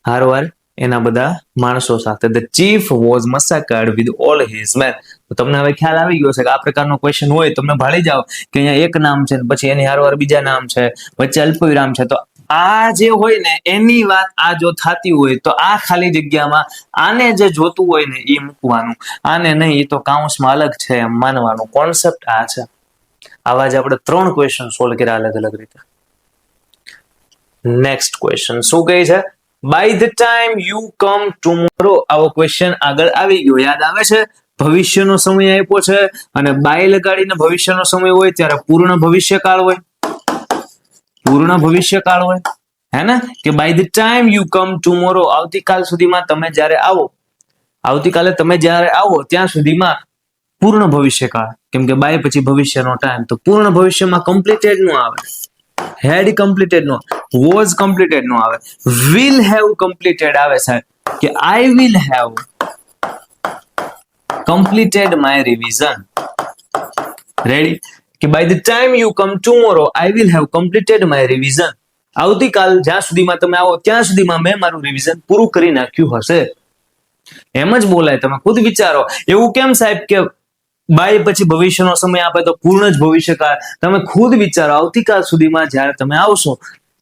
હારવાર એના બધા માણસો સાથે. The chief was massacred with all his men. તો તમને હવે ખ્યાલ આવી ગયો છે કે આ પ્રકારનો ક્વેશ્ચન હોય તમને ભાળી જાઓ કે અહીંયા એક નામ છે પછી એની હારવાર બીજા નામ છે વચ્ચે અલ્પવિરામ છે, તો આ જે હોય ને એની વાત આ જો થતી હોય તો આ ખાલી જગ્યામાં આને જે જોતું હોય ને એ મૂકવાનું, આને નહીં એ તો કાઉન્સમાં અલગ છે એમ માનવાનું. કોન્સેપ્ટ આ છે. આવા જ આપણે 3 ક્વેશ્ચન સોલ્વ કર્યા અલગ અલગ રીતે. નેક્સ્ટ ક્વેશ્ચન શું કહે છે? By the time you come tomorrow. આવો ક્વેશ્ચન આગળ આવી ગયો, યાદ આવે છે? ભવિષ્યનો સમય આપ્યો છે અને બાય લગાડીને ભવિષ્યનો સમય હોય ત્યારે પૂર્ણ ભવિષ્યકાળ હોય, પૂર્ણ ભવિષ્યકાળ હોય, હે ને? કે by the time you come tomorrow, આવતીકાલ સુધીમાં તમે જ્યારે આવો, આવતીકાલે તમે જ્યારે આવો ત્યાં સુધીમાં પૂર્ણ ભવિષ્યકાળ. કેમ કે બાય પછી ભવિષ્યનો ટાઈમ, તો પૂર્ણ ભવિષ્યમાં કમ્પ્લીટેડ નો આવે, હેડ કમ્પ્લીટેડ નો, વોઝ કમ્પ્લીટેડ નો આવે, વિલ હેવ કમ્પ્લીટેડ આવે સાહેબ, કે I will have completed my revision. Ready? કે by the time you come tomorrow I will have completed my revision. આવતીકાલ જ્યાં સુધીમાં તમે આવો ત્યાં સુધીમાં મેં મારું રિવિઝન પૂરું કરી નાખ્યું હશે. એમ જ બોલાય, તમે ખુદ વિચારો. એવું કેમ સાહેબ કે બાય પછી ભવિષ્યનો સમય આપે તો પૂર્ણ જ ભવિષ્યકાળ? તમે ખુદ વિચારો, આવતીકાલ સુધીમાં જ્યારે તમે આવશો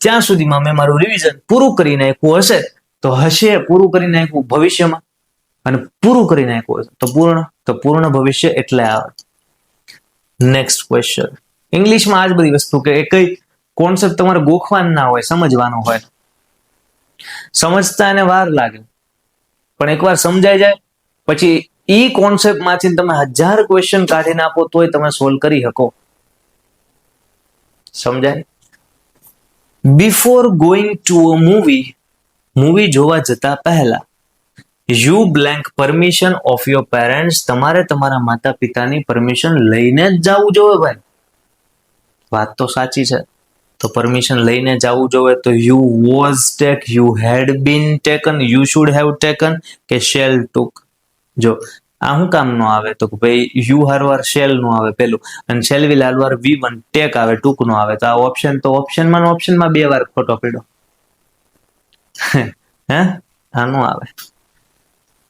ત્યાં સુધીમાં મેં મારું રિવિઝન પૂરું કરી નાખ્યું હશે, તો હશે પૂરું કરી નાખ્યું ભવિષ્યમાં, અને પૂરું કરી નાખ્યું હશે તો પૂર્ણ ભવિષ્ય એટલે આવે. Next question. ઇંગ્લિશમાં આ જ બધી વસ્તુ કે કઈ કોન્સેપ્ટ તમારે ગોખવાનો ના હોય, સમજવાનો હોય. સમજતા એને વાર લાગે પણ એકવાર સમજાઈ જાય પછી ઈ કોન્સેપ્ટ માંથી તમે 1000 ક્વેશ્ચન કાઢીને આપો તોય તમે સોલ્વ કરી શકો. સમજાય? Before going to a movie જોવા જતા પહેલા you blank permission of your parents, તમારે તમારા માતા પિતાની પરમિશન લઈને જ જવું જોઈએ ભાઈ. વાત તો સાચી છે, તો પરમિશન લઈને જવું જોઈએ. તો you was take, you had been taken, you should have taken કે શેલ ટુક. જો આ શું કામ નો આવે તો ભાઈ યુ હારવાર શેલ નો આવે પેલું, અને શેલ વિલ હારવાર V1 ટેક આવે, ટુક નો આવે. તો આ ઓપ્શન તો ઓપ્શનમાં 2 વાર ખોટો પડ્યો. હે આનું આવે.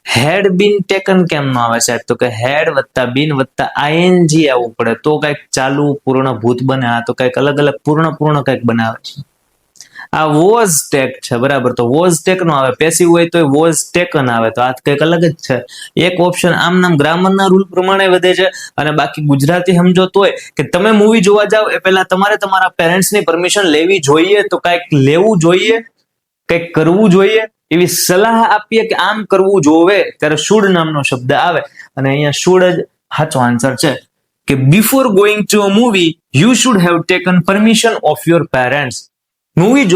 હેડ બીન ટેકન કેમ નો આવે સાહેબ? તો કે હેડ વત્તા બીન વત્તા ING આવવું પડે તો કઈક ચાલુ પૂર્ણ ભૂત બને. આ તો કઈક અલગ અલગ પૂર્ણ કઈક બનાવે છે. આ વોઝ ટેક છે, બરાબર? તો વોઝ ટેક નો આવે, પેસિવ હોય તો વોઝ ટેકન આવે. તો આ કઈક અલગ જ છે. એક ઓપ્શન આમ નામ ગ્રામરના રૂલ પ્રમાણે વધે છે, અને બાકી ગુજરાતી સમજો તોય કે તમે મૂવી જોવા જાવ એ પહેલા તમારે તમારા પેરેન્ટ્સની પરમિશન લેવી જોઈએ. તો કઈક લેવું જોઈએ, કઈક કરવું જોઈએ એવી સલાહ આપીએ કે આમ કરવું જોવે ત્યારે શુડ નામનો શબ્દ આવે, અને અહીંયા શુડ જ સાચો આન્સર છે. કે before going to a movie you should have taken permission of your parents. Movie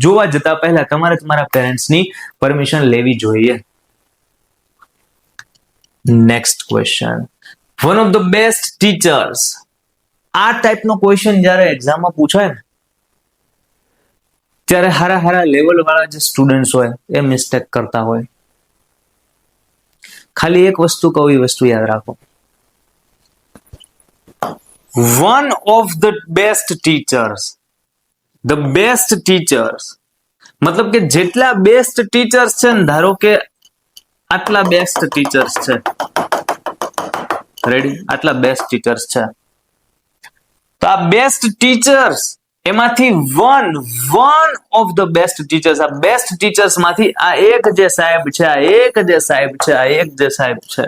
જોવા જતા પહેલા તમારે તમારા પેરેન્ટ્સની પરમિશન લેવી જોઈએ. Next question. One of the best teachers. આ ટાઈપનો ક્વેશ્ચન જ્યારે એક્ઝામમાં પૂછાય ને ત્યારે હારા લેવલ વાળા જે સ્ટુડન્ટ્સ હોય એ મિસ્ટેક કરતા હોય. ખાલી એક વસ્તુ કહું, એ વસ્તુ યાદ રાખો. One of the best teachers, the best teachers મતલબ કે જેટલા બેસ્ટ ટીચર્સ છે ને, ધારો કે આટલા બેસ્ટ ટીચર્સ છે, રેડી? આટલા બેસ્ટ ટીચર્સ છે, તો આ બેસ્ટ ટીચર્સ એમાંથી one of the best teachers, આ બેસ્ટ ટીચર્સ માંથી આ એક જે સાહેબ છે, આ એક જે સાહેબ છે, આ એક જે સાહેબ છે,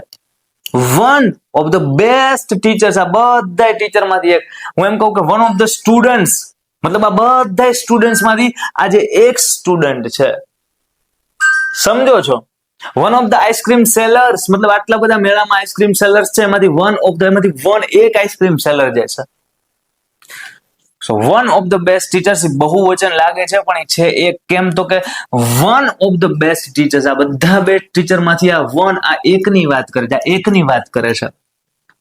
one of the best teachers, આ બધા ટીચર માંથી એક. હું એમ કહું કે વન ઓફ ધ સ્ટુડન્ટ્સ મતલબ આ બધા સ્ટુડન્ટ્સ માંથી આજે એક સ્ટુડન્ટ છે. સમજો છો? One of the ice cream sellers મતલબ આટલા બધા મેળામાં આઈસ્ક્રીમ સેલર્સ છે, એમાંથી વન એક આઈસ્ક્રીમ સેલર જે છે. So one of the best teachers બહુવચન લાગે છે પણ છે એક. કેમ તો કે one of the best teachers, આ બધા બેસ્ટ ટીચર માંથી આ વન, આ એકની વાત કરે છે, આ એકની વાત કરે છે.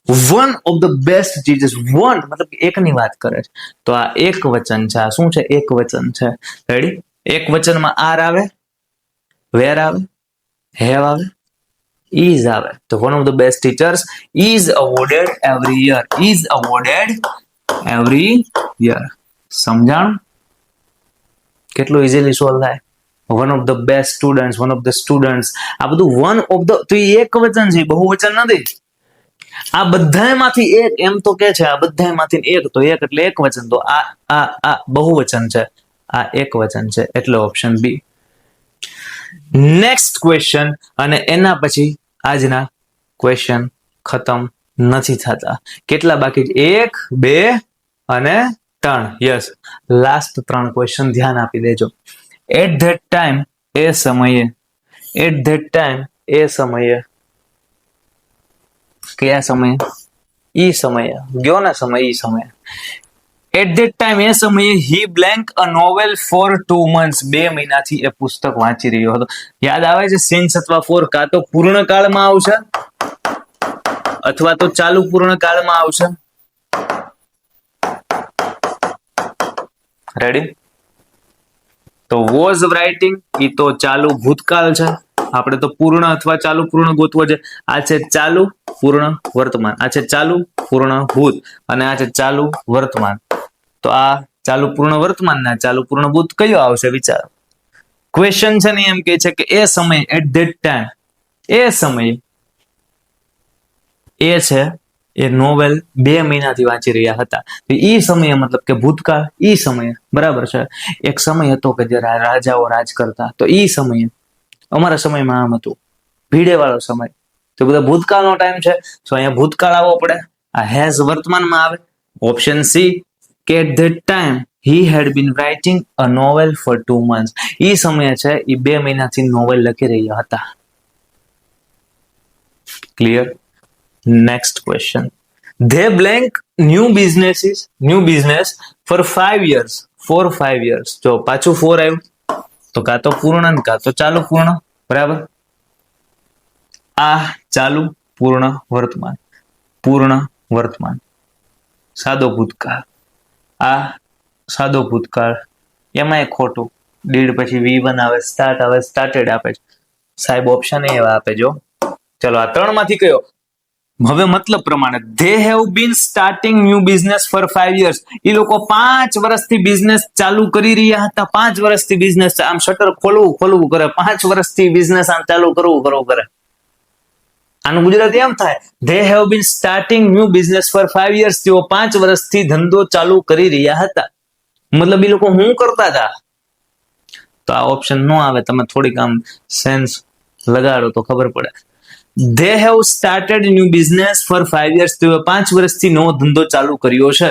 One of the best teachers, one મતલબ એકની વાત કરે છે. તો આ એક વચન છે. આ શું છે? એક વચન છે. રેડી? એક વચનમાં આર આવે, વેર આવે, હેવ આવે, is આવે. તો one of the best teachers is awarded every year, is awarded every year. સમજાણું? કેટલું ઇઝીલી સોલ્વ થાય. One of the best student, one of the students, આ બધું વન ઓફ ધ, તો એ એક વચન છે, બહુવચન નથી. આ બધામાંથી એક એમ તો કે છે, આ બધામાંથી એક, તો એક એટલે એક વચન, તો આ બહુવચન છે, આ એક વચન છે, એટલે ઓપ્શન બી. નેક્સ્ટ ક્વેશ્ચન, અને એના પછી આજના ક્વેશ્ચન ખતમ નથી થતા. કેટલા બાકી છે? 1, 2 અને 3. યસ, લાસ્ટ 3 ક્વેશ્ચન ધ્યાન આપી દેજો. એટ ધેટ ટાઈમ, એ સમયે, એટ ધેટ ટાઈમ, એ સમયે, કયા સમયે? ઈ સમયે, ગયો ને સમય, ઈ સમયે. એટ ધેટ ટાઈમ, એ સમયે, he blank a novel for 2 months, 2 મહિનાથી એ પુસ્તક વાંચી રહ્યો હતો. યાદ આવે છે, સિન્સ અથવા ફોર કાં તો પૂર્ણકાળમાં આવશે અથવા તો ચાલુ પૂર્ણકાળમાં આવશે. રેડી? તો વોઝ રાઇટિંગ, ઈ તો ચાલુ ભૂતકાળ છે. આપણે તો પૂર્ણ અથવા ચાલુ પૂર્ણ ગોતવો છે. આ છે ચાલુ પૂર્ણ વર્તમાન, આ છે ચાલુ પૂર્ણ ભૂત, અને આ છે ચાલુ વર્તમાન. તો આ ચાલુ પૂર્ણ વર્તમાન ના ચાલુ પૂર્ણ ભૂત કયો આવશે? વિચારો. ક્વેશ્ચન છે ને એમ કે છે કે એ સમય, એટ ધેટ ટાઈમ, એ સમય, એ છે એ નોવેલ 2 મહિનાથી વાંચી રહ્યા હતા. ઈ સમયે મતલબ કે ભૂતકાળ, ઈ સમયે, બરાબર છે. એક સમય હતો કે જ્યારે રાજાઓ રાજ કરતા, તો ઈ સમયે, અમારા સમયમાં આમ હતું, ભીડે વાળો સમય, તો બધા ભૂતકાળનો ટાઈમ છે, તો અહીંયા ભૂતકાળ આવવો પડે. આ હેઝ વર્તમાનમાં આવે. ઓપ્શન સી, કે at that time he had been writing a novel for 2 months. ઈ સમયે છે એ 2 મહિનાથી નોવેલ લખી રહ્યા હતા. Clear? Next question. They blank new business for 5 years. For 5 years. જો પાછું 4 આવ્યું તો કાં તો પૂર્ણ કાં તો ચાલુ પૂર્ણ, બરાબર. આ ચાલુ પૂર્ણ વર્તમાન, સાદો ભૂતકાળ. આ સાદો ભૂતકાળ, એમાંય ખોટું. ડીડ પછી V1 આવે, સ્ટાર્ટ આવે, સ્ટાર્ટેડ આપે છે. સાહેબ ઓપ્શન એવા આપે જો. ચલો આ 3 માંથી કયો? હવે મતલબ પ્રમાણે, they have been starting new business for 5 years. એ લોકો 5 વર્ષથી બિઝનેસ ચાલુ કરી રહ્યા હતા. 5 વર્ષથી બિઝનેસ, આમ શટર ખોલવું કરે, 5 વર્ષથી બિઝનેસ આમ ચાલુ કરવું કરે. આનું ગુજરાતી એમ થાય, they have been starting new business for 5 years. તેઓ 5 વર્ષથી ધંધો ચાલુ કરી રહ્યા હતા. મતલબ એ લોકો શું કરતા હતા? તો આ ઓપ્શન નો આવે. તમે થોડીક આમ સેન્સ લગાડો તો ખબર પડે. They have started new business for 5 years. તેઓ 5 વર્ષથી નવો ધંધો ચાલુ કર્યો છે.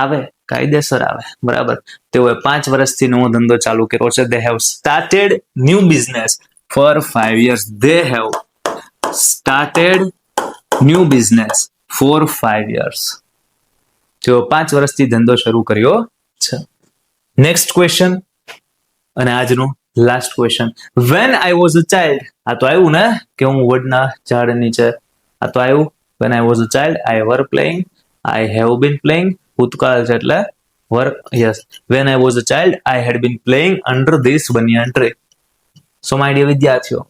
આવે, કાયદેસર આવે, બરાબર. તેઓએ 5 વર્ષથી નવો ધંધો ચાલુ કર્યો છે. They have started new business for 5 years. They have started new business for 5 years. તેઓ 5 વર્ષથી ધંધો શરૂ કર્યો છે. નેક્સ્ટ ક્વેશ્ચન, અને આજનો last question. When I was a child, આ તો આવ્યું ને કે હું વડના ઝાડ નીચે, આ તો આવ્યું. When I was a child, I were playing, I have been playing, ભૂતકાળ છે એટલે were. Yes, when I was a child, I had been playing under this banyan tree. So my dear વિદ્યાર્થીઓ,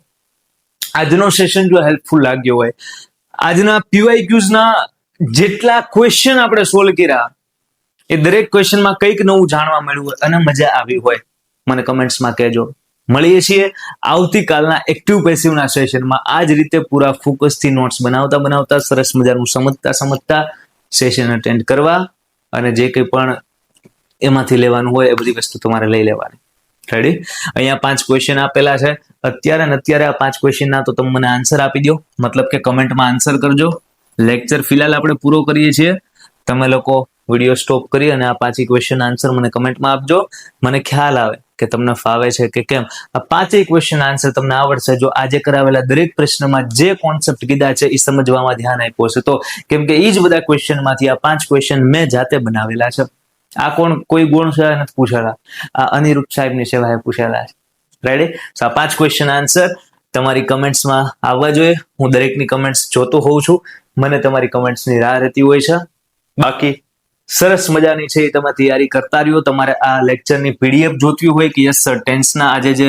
આજનો સેશન જો helpful લાગ્યો હોય, આજના PYQs ના જેટલા ક્વેશ્ચન આપણે સોલ્વ કર્યા, એ દરેક ક્વેશ્ચનમાં કંઈક નવું જાણવા મળ્યું હોય અને મજા આવી હોય, મને કમેન્ટ્સમાં કહેજો. મળીએ છીએ આવતીકાલના એક્ટિવ પેસિવના સેશનમાં. આ જ રીતે પૂરા ફોકસથી નોટ્સ બનાવતા સરસ મજાનું સમજતા સેશન અટેન્ડ કરવા, અને જે કંઈ પણ એમાંથી લેવાનું હોય એ બધી વસ્તુ તમારે લઈ લેવાની. રેડી? અહીંયા 5 ક્વેશ્ચન આપેલા છે અત્યારે આ 5 ક્વેશ્ચનના તો તમે મને આન્સર આપી દો, મતલબ કે કમેન્ટમાં આન્સર કરજો. લેક્ચર ફિલહાલ આપણે પૂરો કરીએ છીએ. તમે લોકો વિડીયો સ્ટોપ કરી અને આ 5 ક્વેશ્ચન આન્સર મને કમેન્ટમાં આપજો. મને ખ્યાલ આવે કે તમને ફાવે છે કે કેમ. આ 5 ક્વેશ્ચન આન્સર તમને આવડશે જો આજે કરાવેલા દરેક પ્રશ્નમાં જે કોન્સેપ્ટ કીધા છે એ સમજવામાં ધ્યાન આપ્યું છે તો. કેમ કે એ જ બધા ક્વેશ્ચનમાંથી આ 5 ક્વેશ્ચન મેં જાતે બનાવેલા છે. આ કોઈ ગુણ છે નથી પૂછેલા, આ અનિરુદ્ધ સાહેબની સેવાએ પૂછેલા છે. રેડી? તો આ 5 ક્વેશ્ચન આન્સર તમારી કમેન્ટ્સમાં આવવા જોઈએ. હું દરેકની કમેન્ટ્સ જોતો હોઉં છું, મને તમારી કમેન્ટ્સની રાહ રહેતી હોય છે. બાકી સરસ મજાની છે એ તમે તૈયારી કરતા રહ્યો. તમારે આ લેક્ચરની PDF જોતી હોય કે યસ સર ટેન્સના આજે જે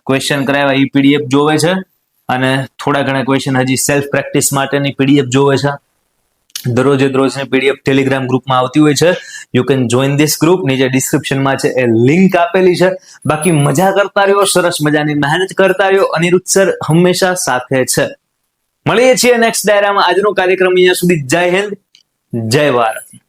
ક્વેશ્ચન કરાવ્યા એ PDF જોવે છે, અને થોડા ઘણા ક્વેશ્ચન હજી સેલ્ફ પ્રેક્ટિસ માટેની PDF જોવે છે. દરરોજે દરરોજની પીડીએફ ટેલિગ્રામ ગ્રુપમાં આવતી હોય છે. You can join this group. નીચે ડિસ્ક્રિપ્શનમાં છે એ લિંક આપેલી છે. બાકી મજા કરતા રહ્યો, સરસ મજાની મહેનત કરતા રહ્યો. અનિરુદ્ધ સર હંમેશા સાથે છે. મળીએ છીએ નેક્સ્ટ ડાયરામાં. આજનો કાર્યક્રમ અહીંયા સુધી. જય હિન્દ, જય ભારત.